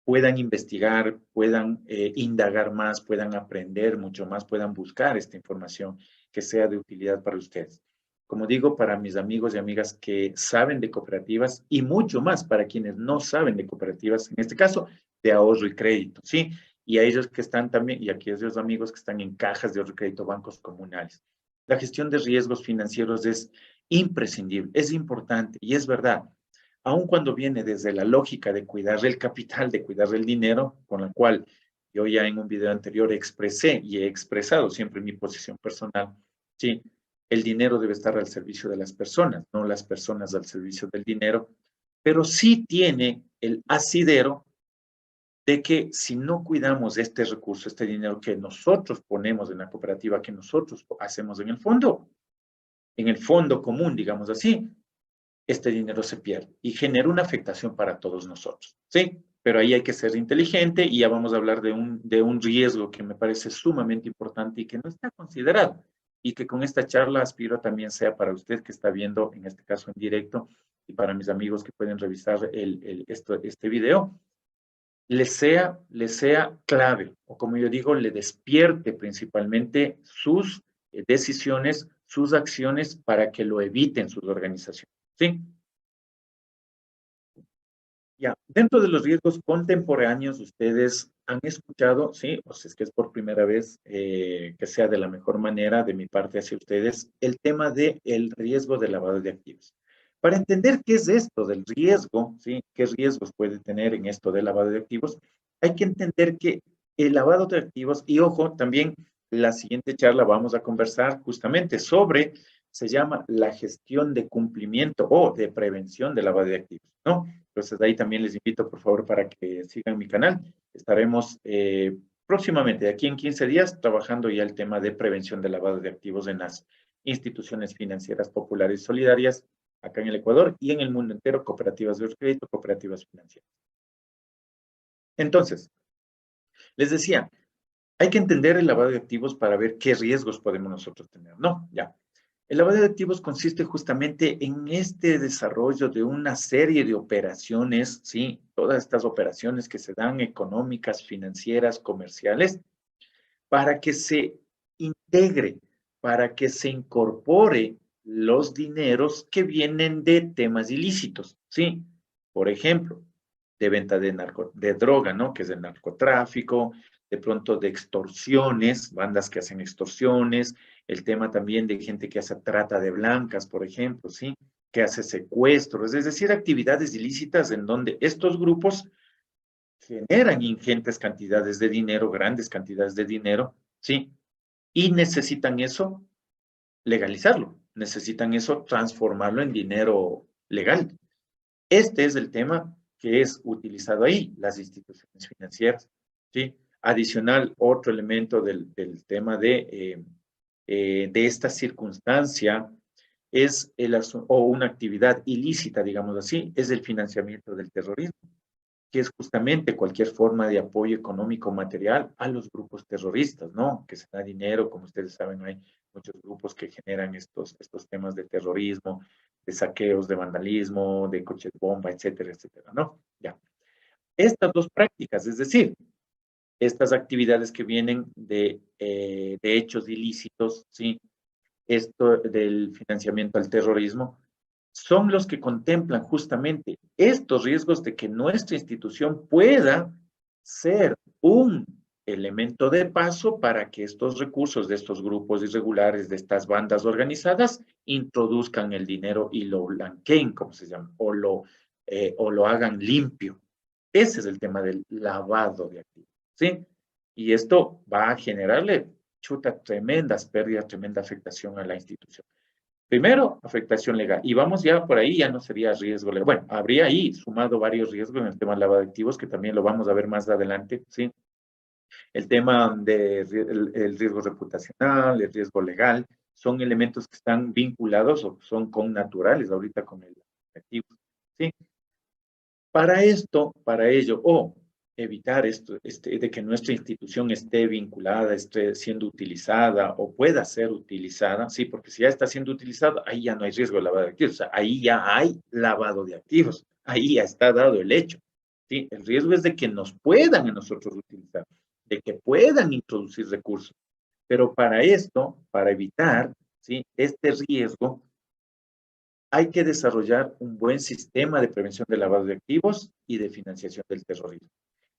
A: puedan investigar, puedan indagar más, puedan aprender mucho más, puedan buscar esta información que sea de utilidad para ustedes. Como digo, para mis amigos y amigas que saben de cooperativas y mucho más para quienes no saben de cooperativas, en este caso, de ahorro y crédito, ¿sí? Y a ellos que están también, y aquí a esos amigos que están en cajas de ahorro y crédito, bancos comunales. La gestión de riesgos financieros es imprescindible, es importante y es verdad, aun cuando viene desde la lógica de cuidar el capital, de cuidar el dinero, con la cual yo ya en un video anterior expresé y he expresado siempre mi posición personal, sí, el dinero debe estar al servicio de las personas, no las personas al servicio del dinero, pero sí tiene el asidero de que si no cuidamos este recurso, este dinero que nosotros ponemos en la cooperativa, que nosotros hacemos en el fondo común, digamos así, este dinero se pierde y genera una afectación para todos nosotros, ¿sí? Pero ahí hay que ser inteligente y ya vamos a hablar de un riesgo que me parece sumamente importante y que no está considerado, y que con esta charla aspiro también sea para usted que está viendo, en este caso en directo, y para mis amigos que pueden revisar este video, les sea clave, o como yo digo, le despierte principalmente sus decisiones, sus acciones para que lo eviten sus organizaciones, ¿sí? Ya, dentro de los riesgos contemporáneos, ustedes han escuchado, sí, o si es que es por primera vez, que sea de la mejor manera de mi parte hacia ustedes, el tema del riesgo de lavado de activos. Para entender qué es esto del riesgo, sí, qué riesgos puede tener en esto del lavado de activos, hay que entender que el lavado de activos, y ojo, también la siguiente charla vamos a conversar justamente sobre, se llama la gestión de cumplimiento o de prevención del lavado de activos, ¿no? Entonces, de ahí también les invito, por favor, para que sigan mi canal. Estaremos próximamente, de aquí en 15 días, trabajando ya el tema de prevención del lavado de activos en las instituciones financieras populares y solidarias, acá en el Ecuador y en el mundo entero, cooperativas de crédito, cooperativas financieras. Entonces, les decía, hay que entender el lavado de activos para ver qué riesgos podemos nosotros tener. No, ya. El lavado de activos consiste justamente en este desarrollo de una serie de operaciones, ¿sí? Todas estas operaciones que se dan económicas, financieras, comerciales, para que se integre, para que se incorpore los dineros que vienen de temas ilícitos, ¿sí? Por ejemplo, de venta de droga, ¿no? Que es el narcotráfico, de pronto de extorsiones, bandas que hacen extorsiones, el tema también de gente que hace trata de blancas, por ejemplo, ¿sí? Que hace secuestros, es decir, actividades ilícitas en donde estos grupos generan ingentes cantidades de dinero, grandes cantidades de dinero, ¿sí? Y necesitan eso legalizarlo, necesitan eso transformarlo en dinero legal. Este es el tema que es utilizado ahí, las instituciones financieras, ¿sí? Adicional, otro elemento del tema de esta circunstancia es o una actividad ilícita, digamos así, es el financiamiento del terrorismo, que es justamente cualquier forma de apoyo económico material a los grupos terroristas, ¿no? Que se da dinero, como ustedes saben, hay muchos grupos que generan estos temas de terrorismo, de saqueos, de vandalismo, de coches bomba, etcétera, etcétera, ¿no? Ya. Estas dos prácticas, es decir, estas actividades que vienen de hechos ilícitos, ¿sí? Esto del financiamiento al terrorismo, son los que contemplan justamente estos riesgos de que nuestra institución pueda ser un elemento de paso para que estos recursos de estos grupos irregulares, de estas bandas organizadas, introduzcan el dinero y lo blanqueen, como se llama, o lo hagan limpio. Ese es el tema del lavado de activos, ¿sí? Y esto va a generarle, chuta, tremendas pérdidas, tremenda afectación a la institución. Primero, afectación legal. Y vamos ya por ahí, ya no sería riesgo legal. Bueno, habría ahí sumado varios riesgos en el tema del lavado de activos, que también lo vamos a ver más adelante, ¿sí? El tema del riesgo reputacional, el riesgo legal, son elementos que están vinculados o son connaturales ahorita con el activo, ¿sí? Para esto, para ello, o evitar esto, de que nuestra institución esté vinculada, esté siendo utilizada o pueda ser utilizada, sí, porque si ya está siendo utilizada, ahí ya no hay riesgo de lavado de activos, o sea, ahí ya hay lavado de activos, ahí ya está dado el hecho, sí, el riesgo es de que nos puedan a nosotros utilizar, de que puedan introducir recursos, pero para esto, para evitar, sí, este riesgo, hay que desarrollar un buen sistema de prevención de lavado de activos y de financiación del terrorismo.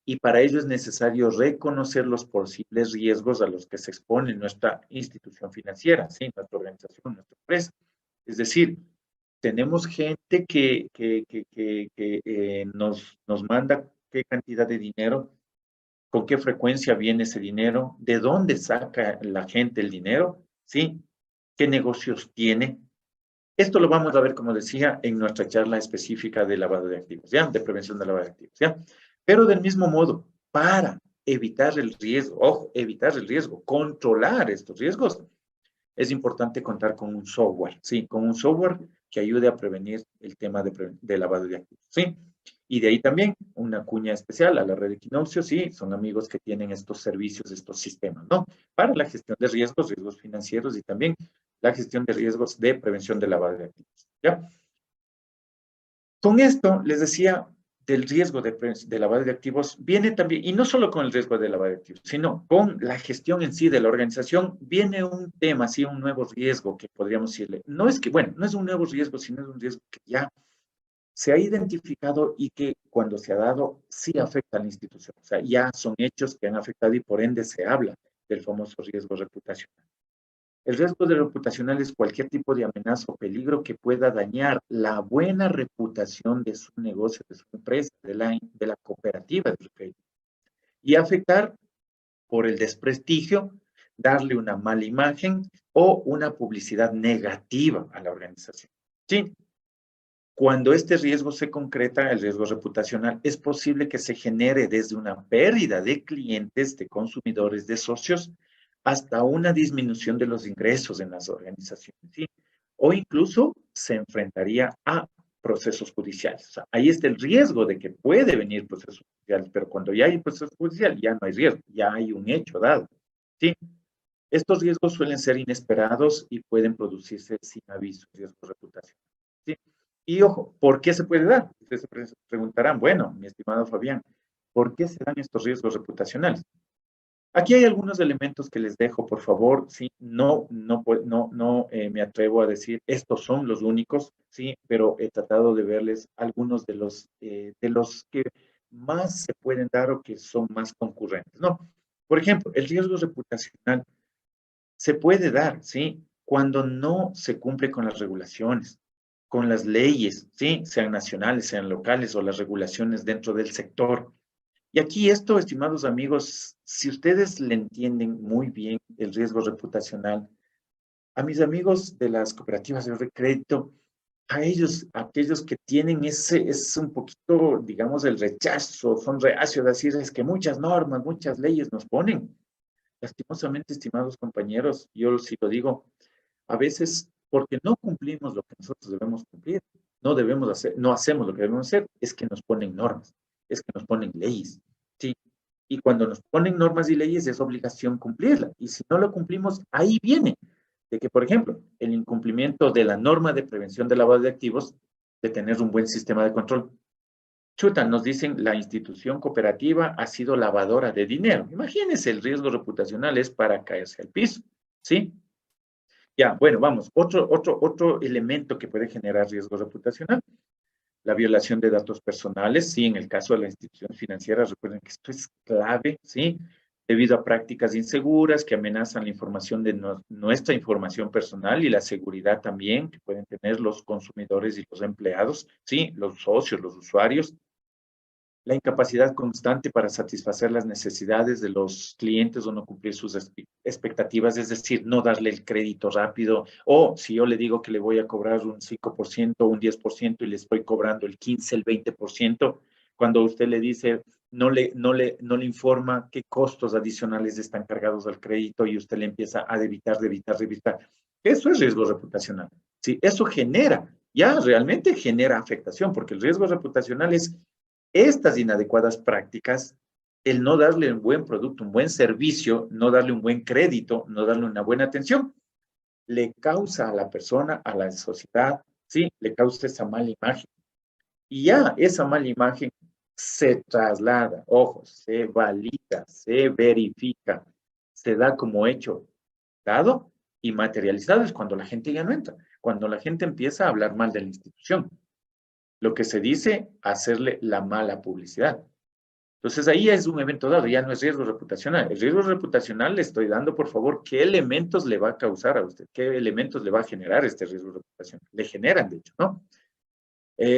A: Y para ello es necesario reconocer los posibles riesgos a los que se expone nuestra institución financiera, ¿sí? Nuestra organización, nuestra empresa. Es decir, tenemos gente que nos manda qué cantidad de dinero, con qué frecuencia viene ese dinero, de dónde saca la gente el dinero, ¿sí? ¿Qué negocios tiene? Esto lo vamos a ver, como decía, en nuestra charla específica de lavado de activos, ¿ya? De prevención de lavado de activos, ¿ya? Pero del mismo modo, para evitar el riesgo, ojo, evitar el riesgo, controlar estos riesgos, es importante contar con un software, ¿sí? Con un software que ayude a prevenir el tema de lavado de activos, ¿sí? Y de ahí también una cuña especial a la red de Equinoccio, sí, son amigos que tienen estos servicios, estos sistemas, ¿no? Para la gestión de riesgos, riesgos financieros y también la gestión de riesgos de prevención de lavado de activos, ¿ya? Con esto, les decía, del riesgo de lavado de activos, viene también, y no solo con el riesgo de lavado de activos, sino con la gestión en sí de la organización, viene un tema, sí, un nuevo riesgo que podríamos decirle. No es que, bueno, no es un nuevo riesgo, sino es un riesgo que ya se ha identificado y que cuando se ha dado, sí afecta a la institución. O sea, ya son hechos que han afectado y por ende se habla del famoso riesgo reputacional. El riesgo de reputacional es cualquier tipo de amenaza o peligro que pueda dañar la buena reputación de su negocio, de su empresa, de la cooperativa de crédito y afectar por el desprestigio, darle una mala imagen o una publicidad negativa a la organización. Sí, cuando este riesgo se concreta, el riesgo reputacional, es posible que se genere desde una pérdida de clientes, de consumidores, de socios, hasta una disminución de los ingresos en las organizaciones, ¿sí? O incluso se enfrentaría a procesos judiciales. O sea, ahí está el riesgo de que puede venir procesos judiciales, pero cuando ya hay proceso judicial, ya no hay riesgo, ya hay un hecho dado, ¿sí? Estos riesgos suelen ser inesperados y pueden producirse sin aviso, riesgos reputacionales, ¿sí? Y ojo, ¿por qué se puede dar? Ustedes se preguntarán, bueno, mi estimado Fabián, ¿por qué se dan estos riesgos reputacionales? Aquí hay algunos elementos que les dejo, por favor, sí, no me atrevo a decir estos son los únicos, sí, pero he tratado de verles algunos de los que más se pueden dar o que son más concurrentes, ¿no? Por ejemplo, el riesgo reputacional se puede dar, ¿sí? Cuando no se cumple con las regulaciones, con las leyes, ¿sí? Sean nacionales, sean locales o las regulaciones dentro del sector. Y aquí esto, estimados amigos, si ustedes le entienden muy bien el riesgo reputacional, a mis amigos de las cooperativas de crédito, a ellos, aquellos que tienen es un poquito, digamos, el rechazo, son reacios a decir, es que muchas normas, muchas leyes nos ponen. Lastimosamente, estimados compañeros, yo sí lo digo, a veces porque no cumplimos lo que nosotros debemos cumplir, no debemos hacer, no hacemos lo que debemos hacer, es que nos ponen normas, es que nos ponen leyes, ¿sí? Y cuando nos ponen normas y leyes es obligación cumplirla. Y si no lo cumplimos, ahí viene. de que, por ejemplo, el incumplimiento de la norma de prevención de lavado de activos, de tener un buen sistema de control. Chuta, nos dicen, la institución cooperativa ha sido lavadora de dinero. Imagínense, el riesgo reputacional es para caerse al piso, ¿sí? Ya, bueno, vamos. Otro elemento que puede generar riesgo reputacional, la violación de datos personales, sí, en el caso de las instituciones financieras, recuerden que esto es clave, sí, debido a prácticas inseguras que amenazan la información de nuestra información personal y la seguridad también que pueden tener los consumidores y los empleados, sí, los socios, los usuarios. La incapacidad constante para satisfacer las necesidades de los clientes o no cumplir sus expectativas, es decir, no darle el crédito rápido, o si yo le digo que le voy a cobrar un 5%, un 10% y le estoy cobrando el 15, el 20%, cuando usted le dice, no le informa qué costos adicionales están cargados al crédito y usted le empieza a debitar. Eso es riesgo reputacional. Sí, eso realmente genera afectación, porque el riesgo reputacional es estas inadecuadas prácticas, el no darle un buen producto, un buen servicio, no darle un buen crédito, no darle una buena atención, le causa a la persona, a la sociedad, sí, le causa esa mala imagen. Y ya esa mala imagen se traslada, ojo, se valida, se verifica, se da como hecho dado y materializado es cuando la gente ya no entra, cuando la gente empieza a hablar mal de la institución. Lo que se dice, hacerle la mala publicidad. Entonces ahí es un evento dado, ya no es riesgo reputacional. El riesgo reputacional le estoy dando, por favor, qué elementos le va a causar a usted, qué elementos le va a generar este riesgo reputacional. Le generan, de hecho, ¿no?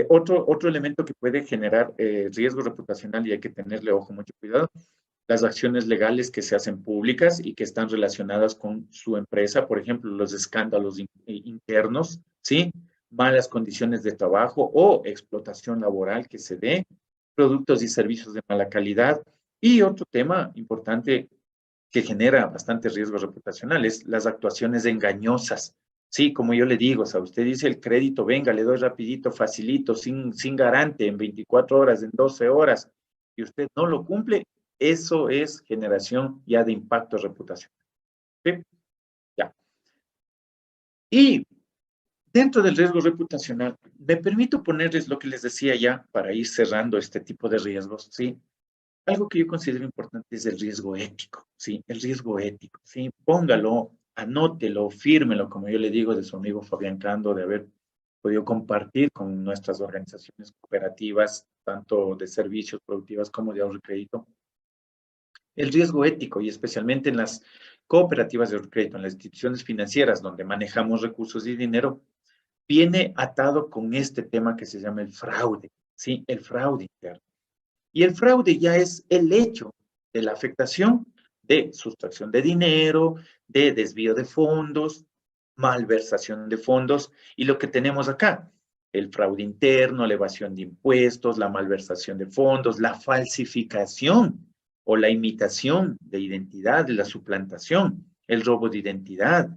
A: Otro elemento que puede generar riesgo reputacional y hay que tenerle, ojo, mucho cuidado, las acciones legales que se hacen públicas y que están relacionadas con su empresa, por ejemplo, los escándalos internos, ¿sí? Malas condiciones de trabajo o explotación laboral que se dé, productos y servicios de mala calidad. Y otro tema importante que genera bastantes riesgos reputacionales, las actuaciones engañosas. Sí, como yo le digo, o sea, usted dice el crédito, venga, le doy rapidito, facilito, sin garante, en 24 horas, en 12 horas, y usted no lo cumple, eso es generación ya de impacto reputacional. ¿Sí? Ya. Y dentro del riesgo reputacional, me permito ponerles lo que les decía ya para ir cerrando este tipo de riesgos, ¿sí? Algo que yo considero importante es el riesgo ético, ¿sí? El riesgo ético, ¿sí? Póngalo, anótelo, fírmelo, como yo le digo de su amigo Fabián Cando, de haber podido compartir con nuestras organizaciones cooperativas, tanto de servicios productivas como de ahorro y crédito. El riesgo ético, y especialmente en las cooperativas de ahorro y crédito, en las instituciones financieras donde manejamos recursos y dinero, viene atado con este tema que se llama el fraude, ¿sí? El fraude interno. Y el fraude ya es el hecho de la afectación de sustracción de dinero, de desvío de fondos, malversación de fondos, y lo que tenemos acá, el fraude interno, la evasión de impuestos, la malversación de fondos, la falsificación o la imitación de identidad, la suplantación, el robo de identidad,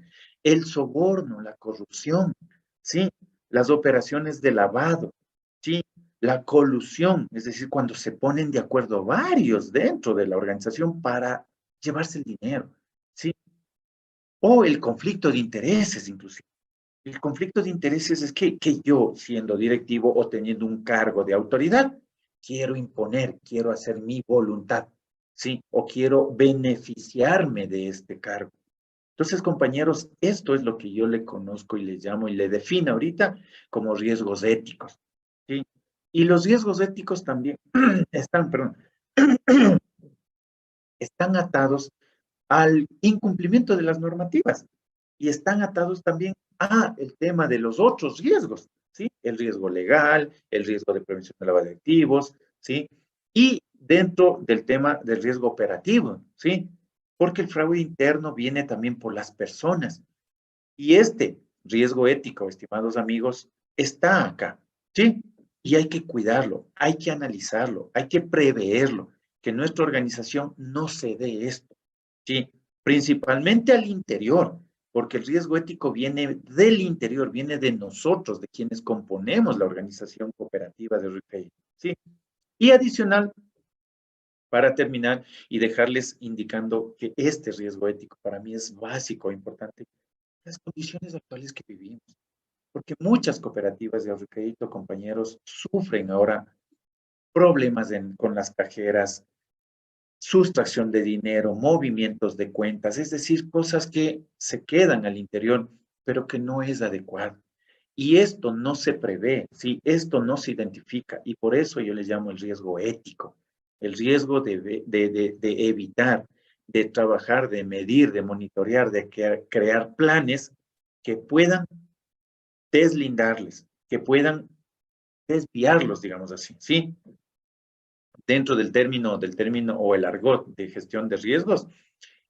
A: el soborno, la corrupción, ¿sí? Las operaciones de lavado, ¿sí? La colusión, es decir, cuando se ponen de acuerdo varios dentro de la organización para llevarse el dinero, ¿sí? O el conflicto de intereses, inclusive. El conflicto de intereses es que yo, siendo directivo o teniendo un cargo de autoridad, quiero imponer, quiero hacer mi voluntad, ¿sí? O quiero beneficiarme de este cargo. Entonces, compañeros, esto es lo que yo le conozco y le llamo y le defino ahorita como riesgos éticos, ¿sí? Y los riesgos éticos también perdón, están atados al incumplimiento de las normativas y están atados también a el tema de los otros riesgos, ¿sí? El riesgo legal, el riesgo de prevención de lavado de activos, ¿sí? Y dentro del tema del riesgo operativo, ¿sí? Porque el fraude interno viene también por las personas. Y este riesgo ético, estimados amigos, está acá, ¿sí? Y hay que cuidarlo, hay que analizarlo, hay que preverlo, que nuestra organización no se dé esto, ¿sí? Principalmente al interior, porque el riesgo ético viene del interior, viene de nosotros, de quienes componemos la organización cooperativa de retail, ¿sí? Y adicional, para terminar y dejarles indicando que este riesgo ético para mí es básico, importante, las condiciones actuales que vivimos. Porque muchas cooperativas de ahorro y crédito, compañeros, sufren ahora problemas con las cajeras, sustracción de dinero, movimientos de cuentas, es decir, cosas que se quedan al interior, pero que no es adecuado. Y esto no se prevé, ¿sí? Esto no se identifica y por eso yo le llamo el riesgo ético, el riesgo de evitar, de trabajar, de medir, de monitorear, de crear planes que puedan deslindarles, que puedan desviarlos, digamos así, ¿sí? Dentro del término o el argot de gestión de riesgos,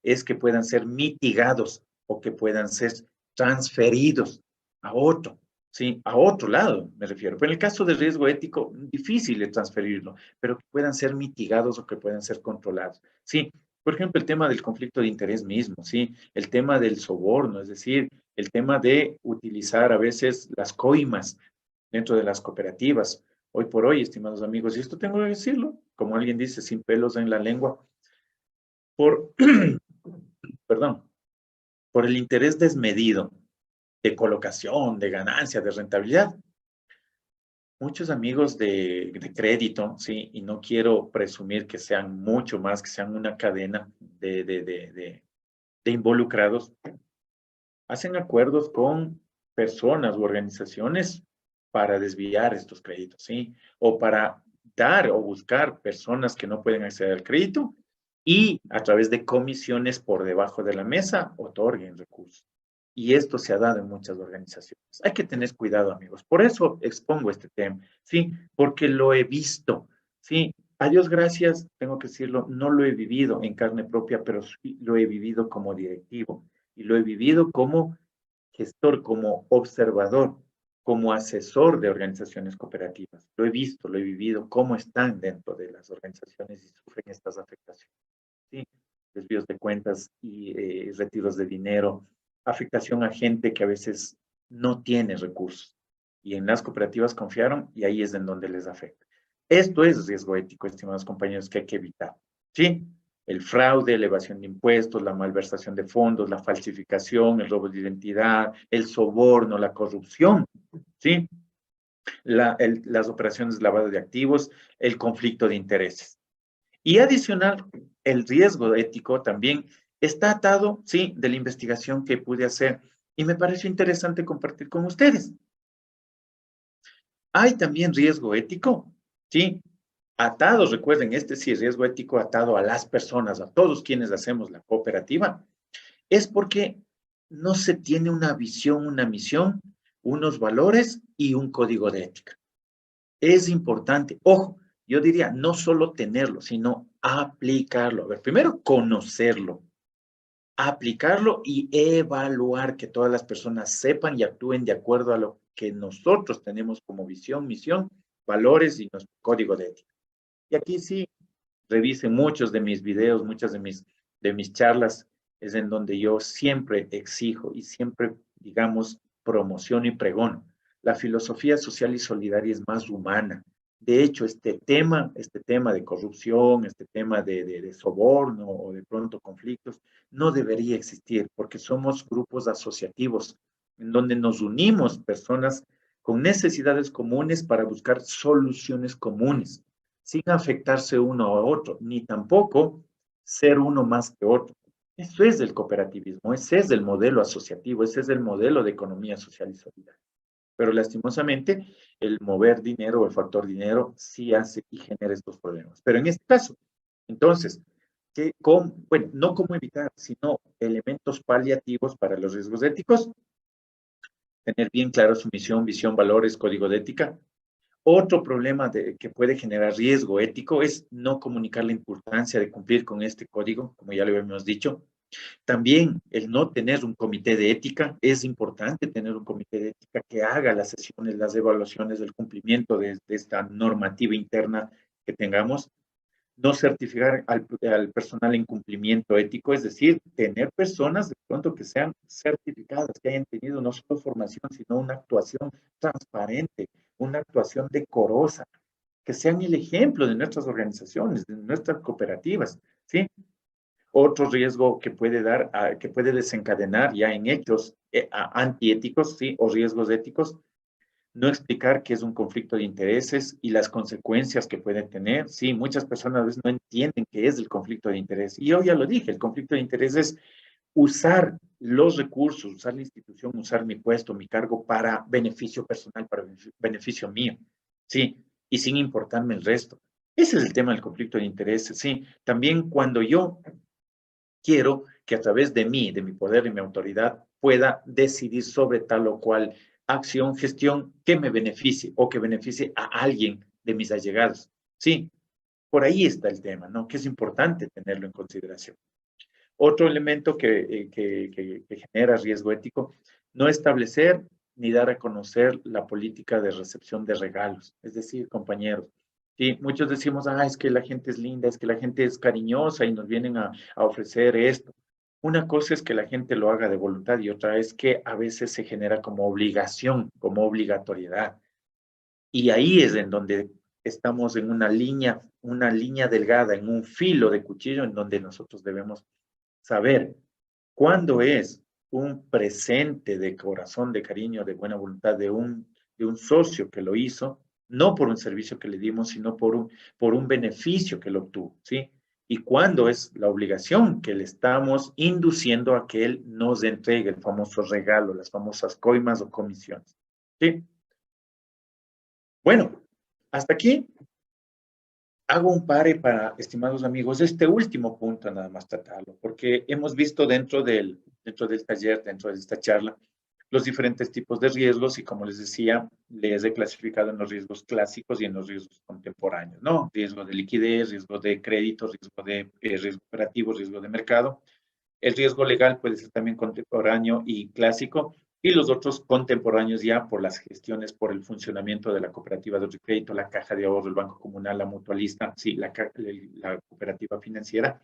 A: es que puedan ser mitigados o que puedan ser transferidos a otro, ¿sí? A otro lado, me refiero. Pero en el caso de riesgo ético, difícil de transferirlo, pero que puedan ser mitigados o que puedan ser controlados, ¿sí? Por ejemplo, el tema del conflicto de interés mismo, ¿sí? El tema del soborno, es decir, el tema de utilizar a veces las coimas dentro de las cooperativas. Hoy por hoy, estimados amigos, y esto tengo que decirlo, como alguien dice, sin pelos en la lengua, por, perdón, por el interés desmedido de colocación, de ganancia, de rentabilidad. Muchos amigos de crédito, sí, y no quiero presumir que sean mucho más, que sean una cadena de involucrados, hacen acuerdos con personas u organizaciones para desviar estos créditos, ¿sí? O para dar o buscar personas que no pueden acceder al crédito y a través de comisiones por debajo de la mesa otorguen recursos. Y esto se ha dado en muchas organizaciones. Hay que tener cuidado, amigos. Por eso expongo este tema, ¿sí? Porque lo he visto, ¿sí? A Dios gracias, tengo que decirlo, no lo he vivido en carne propia, pero sí lo he vivido como directivo y lo he vivido como gestor, como observador, como asesor de organizaciones cooperativas. Lo he visto, lo he vivido, cómo están dentro de las organizaciones y sufren estas afectaciones. ¿Sí? Desvíos de cuentas y retiros de dinero, afectación a gente que a veces no tiene recursos. Y en las cooperativas confiaron y ahí es en donde les afecta. Esto es riesgo ético, estimados compañeros, que hay que evitar. ¿Sí? El fraude, la evasión de impuestos, la malversación de fondos, la falsificación, el robo de identidad, el soborno, la corrupción, ¿sí? Las operaciones de lavado de activos, el conflicto de intereses. Y adicional, el riesgo ético también está atado, sí, de la investigación que pude hacer y me pareció interesante compartir con ustedes. Hay también riesgo ético, sí, atados, recuerden, este sí es riesgo ético atado a las personas, a todos quienes hacemos la cooperativa, es porque no se tiene una visión, una misión, unos valores y un código de ética. Es importante, ojo, yo diría no solo tenerlo, sino aplicarlo. A ver, primero conocerlo, aplicarlo y evaluar que todas las personas sepan y actúen de acuerdo a lo que nosotros tenemos como visión, misión, valores y nuestro código de ética. Y aquí sí, revisen muchos de mis videos, muchas de mis charlas, es en donde yo siempre exijo y siempre, digamos, promociono y pregono. La filosofía social y solidaria es más humana. De hecho, este tema de corrupción, este tema de soborno o de pronto conflictos, no debería existir porque somos grupos asociativos en donde nos unimos personas con necesidades comunes para buscar soluciones comunes sin afectarse uno a otro, ni tampoco ser uno más que otro. Eso es el cooperativismo, ese es el modelo asociativo, ese es el modelo de economía social y solidaria. Pero lastimosamente, el mover dinero o el factor dinero sí hace y genera estos problemas. Pero en este caso, entonces, bueno, no cómo evitar, sino elementos paliativos para los riesgos éticos, tener bien claro su misión, visión, valores, código de ética, otro problema que puede generar riesgo ético es no comunicar la importancia de cumplir con este código, como ya lo habíamos dicho. También el no tener un comité de ética, es importante tener un comité de ética que haga las sesiones, las evaluaciones del cumplimiento de esta normativa interna que tengamos. No certificar al personal en cumplimiento ético, es decir, tener personas de pronto que sean certificadas, que hayan tenido no solo formación, sino una actuación transparente, una actuación decorosa, que sean el ejemplo de nuestras organizaciones, de nuestras cooperativas, ¿sí? Otro riesgo que puede dar, que puede desencadenar ya en hechos antiéticos, ¿sí? O riesgos éticos, no explicar qué es un conflicto de intereses y las consecuencias que puede tener. Sí, muchas personas a veces no entienden qué es el conflicto de interés. Y yo ya lo dije, el conflicto de interés es usar los recursos, usar la institución, usar mi puesto, mi cargo para beneficio personal, para beneficio mío. Sí, y sin importarme el resto. Ese es el tema del conflicto de intereses, sí. También cuando yo quiero que a través de mí, de mi poder y mi autoridad, pueda decidir sobre tal o cual acción, gestión que me beneficie o que beneficie a alguien de mis allegados. Sí, por ahí está el tema, ¿no? Que es importante tenerlo en consideración. Otro elemento que genera riesgo ético, no establecer ni dar a conocer la política de recepción de regalos. Es decir, compañeros, sí, muchos decimos, ah, es que la gente es linda, es que la gente es cariñosa y nos vienen a ofrecer esto. Una cosa es que la gente lo haga de voluntad y otra es que a veces se genera como obligación, como obligatoriedad. Y ahí es en donde estamos en una línea delgada, en un filo de cuchillo en donde nosotros debemos saber cuándo es un presente de corazón, de cariño, de buena voluntad de un socio que lo hizo, no por un servicio que le dimos, sino por un beneficio que lo obtuvo, ¿sí? Y cuándo es la obligación que le estamos induciendo a que él nos entregue el famoso regalo, las famosas coimas o comisiones, ¿sí? Bueno, hasta aquí hago un pare para, estimados amigos, este último punto nada más tratarlo, porque hemos visto dentro del taller, dentro de esta charla, los diferentes tipos de riesgos y como les decía, les he clasificado en los riesgos clásicos y en los riesgos contemporáneos, ¿no? Riesgo de liquidez, riesgo de crédito, riesgo operativo, riesgo de mercado. El riesgo legal puede ser también contemporáneo y clásico, y los otros contemporáneos ya por las gestiones, por el funcionamiento de la cooperativa de crédito, la caja de ahorro, el banco comunal, la mutualista, sí, la cooperativa financiera.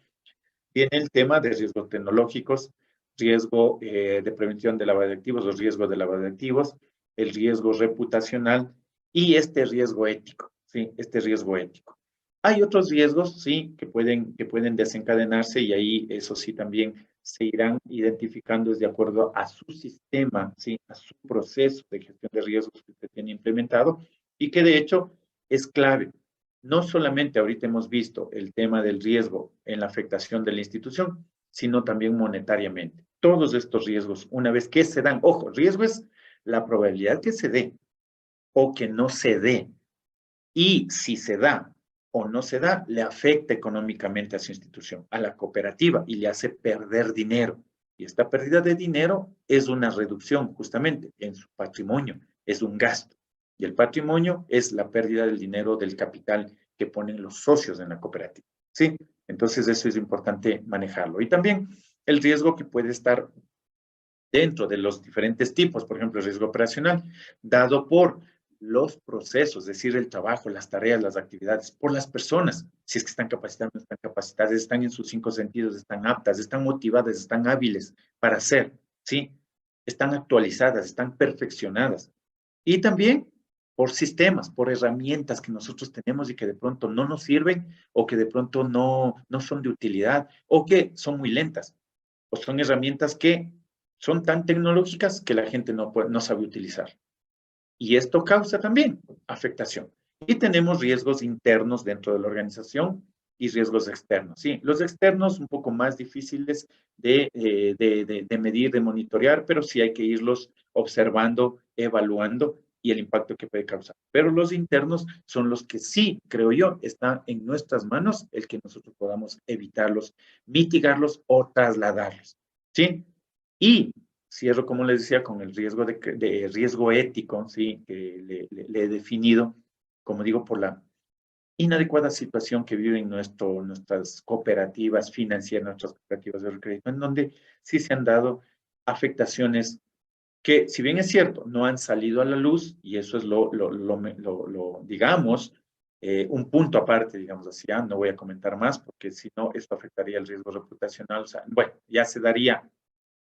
A: Viene el tema de riesgos tecnológicos, riesgo de prevención de lavado de activos, los riesgos de lavado de activos, el riesgo reputacional y este riesgo ético, sí, este riesgo ético. Hay otros riesgos, sí, que pueden desencadenarse y ahí, eso sí, también se irán identificando de acuerdo a su sistema, sí, a su proceso de gestión de riesgos que usted tiene implementado y que de hecho es clave. No solamente ahorita hemos visto el tema del riesgo en la afectación de la institución, sino también monetariamente. Todos estos riesgos, una vez que se dan, ojo, riesgo es la probabilidad que se dé o que no se dé. Y si se da o no se da, le afecta económicamente a su institución, a la cooperativa, y le hace perder dinero. Y esta pérdida de dinero es una reducción justamente en su patrimonio, es un gasto. Y el patrimonio es la pérdida del dinero del capital que ponen los socios en la cooperativa. ¿Sí? Entonces eso es importante manejarlo. Y también el riesgo que puede estar dentro de los diferentes tipos, por ejemplo, el riesgo operacional, dado por los procesos, es decir, el trabajo, las tareas, las actividades, por las personas, si es que están capacitadas, no están capacitadas, están en sus 5 sentidos, están aptas, están motivadas, están hábiles para hacer, ¿sí? Están actualizadas, están perfeccionadas. Y también por sistemas, por herramientas que nosotros tenemos y que de pronto no nos sirven o que de pronto no son de utilidad o que son muy lentas o son herramientas que son tan tecnológicas que la gente no sabe utilizar. Y esto causa también afectación. Y tenemos riesgos internos dentro de la organización y riesgos externos. Sí, los externos un poco más difíciles de medir, de monitorear, pero sí hay que irlos observando, evaluando y el impacto que puede causar. Pero los internos son los que sí, creo yo, están en nuestras manos el que nosotros podamos evitarlos, mitigarlos o trasladarlos. ¿Sí? Y cierro, como les decía, con el riesgo de riesgo ético, ¿sí? Que le he definido, como digo, por la inadecuada situación que viven nuestras cooperativas financieras, nuestras cooperativas de crédito, en donde sí se han dado afectaciones que, si bien es cierto, no han salido a la luz, y eso es digamos, un punto aparte, digamos así, no voy a comentar más, porque si no, esto afectaría el riesgo reputacional, o sea, bueno, ya se daría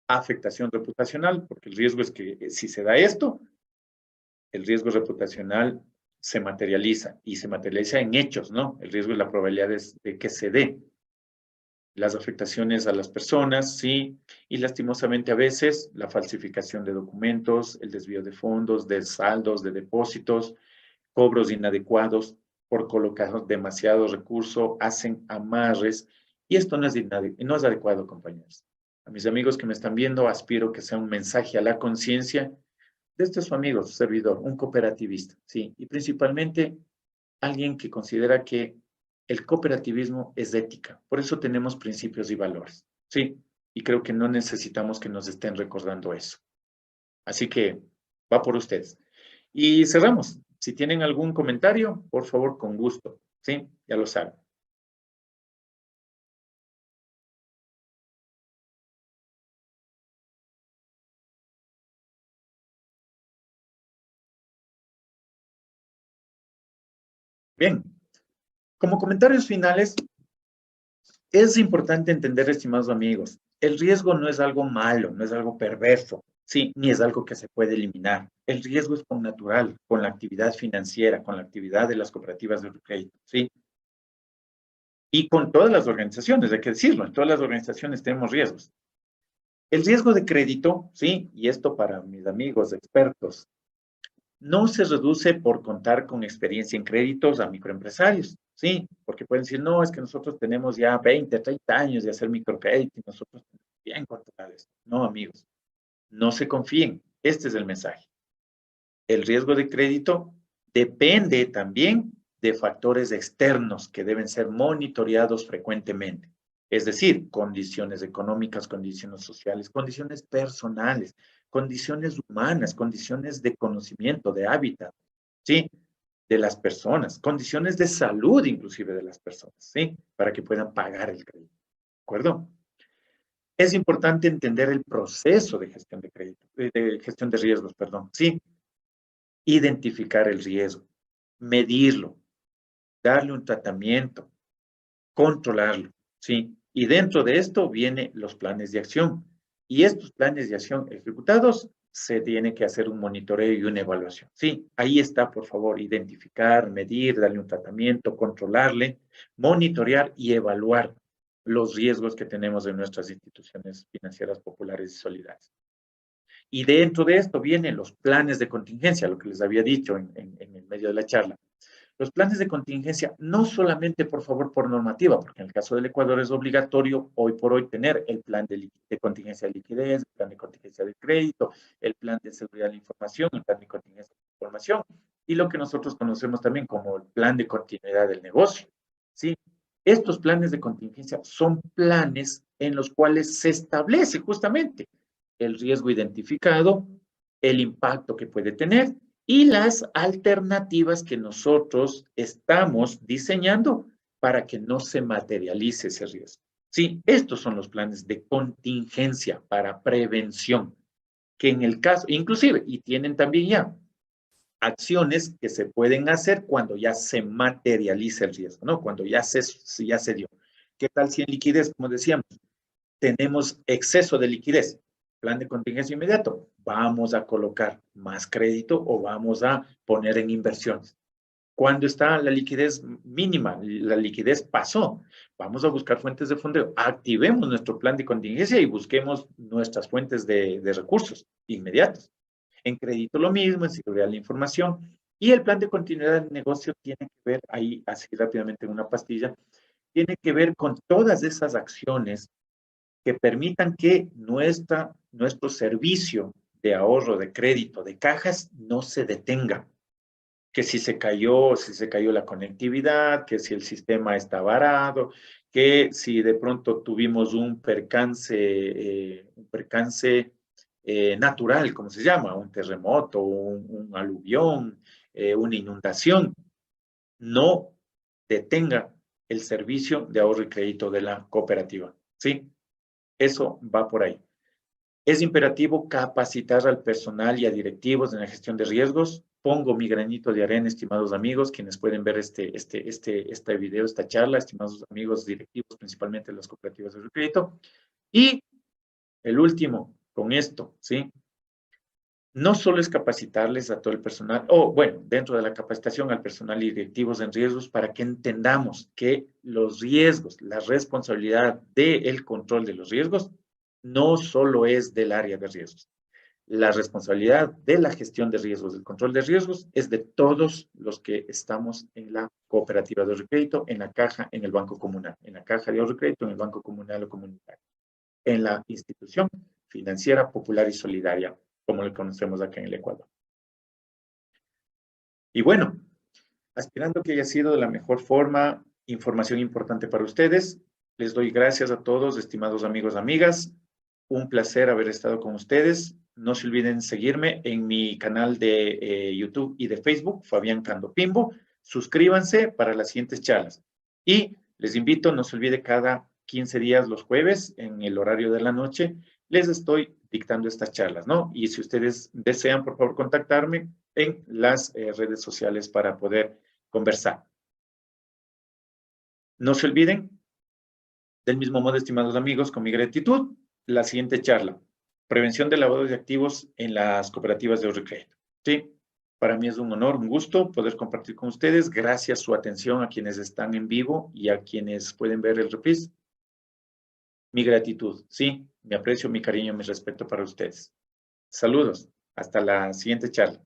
A: afectación reputacional, porque el riesgo es que si se da esto, el riesgo reputacional se materializa y se materializa en hechos, ¿no? El riesgo es la probabilidad de que se dé. las afectaciones a las personas, sí, y lastimosamente a veces la falsificación de documentos, el desvío de fondos, de saldos, de depósitos, cobros inadecuados por colocar demasiado recurso, hacen amarres, y esto no es adecuado, compañeros. A mis amigos que me están viendo, aspiro que sea un mensaje a la conciencia de este su amigo, su servidor, un cooperativista, sí, y principalmente alguien que considera que el cooperativismo es ética. Por eso tenemos principios y valores, sí, y creo que no necesitamos que nos estén recordando eso. Así que va por ustedes. Y cerramos. Si tienen algún comentario, por favor, con gusto, sí, ya lo saben. Bien, como comentarios finales, es importante entender, estimados amigos, el riesgo no es algo malo, no es algo perverso, sí, ni es algo que se puede eliminar. El riesgo es con natural, con la actividad financiera, con la actividad de las cooperativas de crédito, sí, y con todas las organizaciones, hay que decirlo, en todas las organizaciones tenemos riesgos. El riesgo de crédito, sí, y esto para mis amigos expertos, no se reduce por contar con experiencia en créditos a microempresarios, ¿sí? Porque pueden decir, no, es que nosotros tenemos ya 20, 30 años de hacer microcrédito y nosotros tenemos bien controlado esto. No, amigos, no se confíen. Este es el mensaje. El riesgo de crédito depende también de factores externos que deben ser monitoreados frecuentemente. Es decir, condiciones económicas, condiciones sociales, condiciones personales, condiciones humanas, condiciones de conocimiento, de hábitat, ¿sí? De las personas, condiciones de salud inclusive de las personas, ¿sí? Para que puedan pagar el crédito, ¿de acuerdo? Es importante entender el proceso de gestión de crédito, de gestión de riesgos, perdón, ¿sí? Identificar el riesgo, medirlo, darle un tratamiento, controlarlo, ¿sí? Y dentro de esto vienen los planes de acción. Y estos planes de acción ejecutados se tiene que hacer un monitoreo y una evaluación. Sí, ahí está, por favor, identificar, medir, darle un tratamiento, controlarle, monitorear y evaluar los riesgos que tenemos en nuestras instituciones financieras populares y solidarias. Y dentro de esto vienen los planes de contingencia, lo que les había dicho en el medio de la charla. Los planes de contingencia, no solamente, por favor, por normativa, porque en el caso del Ecuador es obligatorio hoy por hoy tener el plan de contingencia de liquidez, el plan de contingencia de crédito, el plan de seguridad de la información, el plan de contingencia de información, y lo que nosotros conocemos también como el plan de continuidad del negocio. ¿Sí? Estos planes de contingencia son planes en los cuales se establece justamente el riesgo identificado, el impacto que puede tener y las alternativas que nosotros estamos diseñando para que no se materialice ese riesgo. Sí, estos son los planes de contingencia para prevención, que en el caso, inclusive, y tienen también ya acciones que se pueden hacer cuando ya se materializa el riesgo, ¿no? Cuando ya se dio. ¿Qué tal si en liquidez, como decíamos, tenemos exceso de liquidez? Plan de contingencia inmediato. Vamos a colocar más crédito o vamos a poner en inversiones. Cuando está la liquidez mínima, la liquidez pasó, vamos a buscar fuentes de fondeo. Activemos nuestro plan de contingencia y busquemos nuestras fuentes de recursos inmediatos. En crédito lo mismo, en seguridad de la información. Y el plan de continuidad del negocio tiene que ver, ahí así rápidamente en una pastilla, tiene que ver con todas esas acciones que permitan que nuestro servicio de ahorro, de crédito, de cajas, no se detenga. Que si se cayó la conectividad, que si el sistema está varado, que si de pronto tuvimos un percance natural, como se llama, un terremoto, un aluvión, una inundación, no detenga el servicio de ahorro y crédito de la cooperativa. ¿Sí? Eso va por ahí. Es imperativo capacitar al personal y a directivos en la gestión de riesgos. Pongo mi granito de arena, estimados amigos, quienes pueden ver este video, esta charla, estimados amigos directivos, principalmente de las cooperativas de crédito. Y el último, con esto, ¿sí? no solo es capacitarles a todo el personal, o bueno, dentro de la capacitación al personal y directivos en riesgos para que entendamos que los riesgos, la responsabilidad del control de los riesgos, no solo es del área de riesgos. La responsabilidad de la gestión de riesgos, del control de riesgos, es de todos los que estamos en la cooperativa de ahorro y crédito, en la caja, en el banco comunal, en la caja de ahorro y crédito, en el banco comunal o comunitario, en la institución financiera popular y solidaria, como le conocemos acá en el Ecuador. Y bueno, aspirando que haya sido de la mejor forma, información importante para ustedes, les doy gracias a todos, estimados amigos, amigas. Un placer haber estado con ustedes. No se olviden seguirme en mi canal de YouTube y de Facebook, Fabián Cando Pimbo. Suscríbanse para las siguientes charlas. Y les invito, no se olvide, cada 15 días, los jueves, en el horario de la noche, les estoy dictando estas charlas, ¿no? Y si ustedes desean, por favor, contactarme en las redes sociales para poder conversar. No se olviden, del mismo modo, estimados amigos, con mi gratitud, la siguiente charla, prevención de lavado de activos en las cooperativas de ahorro y crédito. Sí, para mí es un honor, un gusto poder compartir con ustedes. Gracias su atención a quienes están en vivo y a quienes pueden ver el reprise. Mi gratitud, sí, mi aprecio, mi cariño, mi respeto para ustedes. Saludos, hasta la siguiente charla.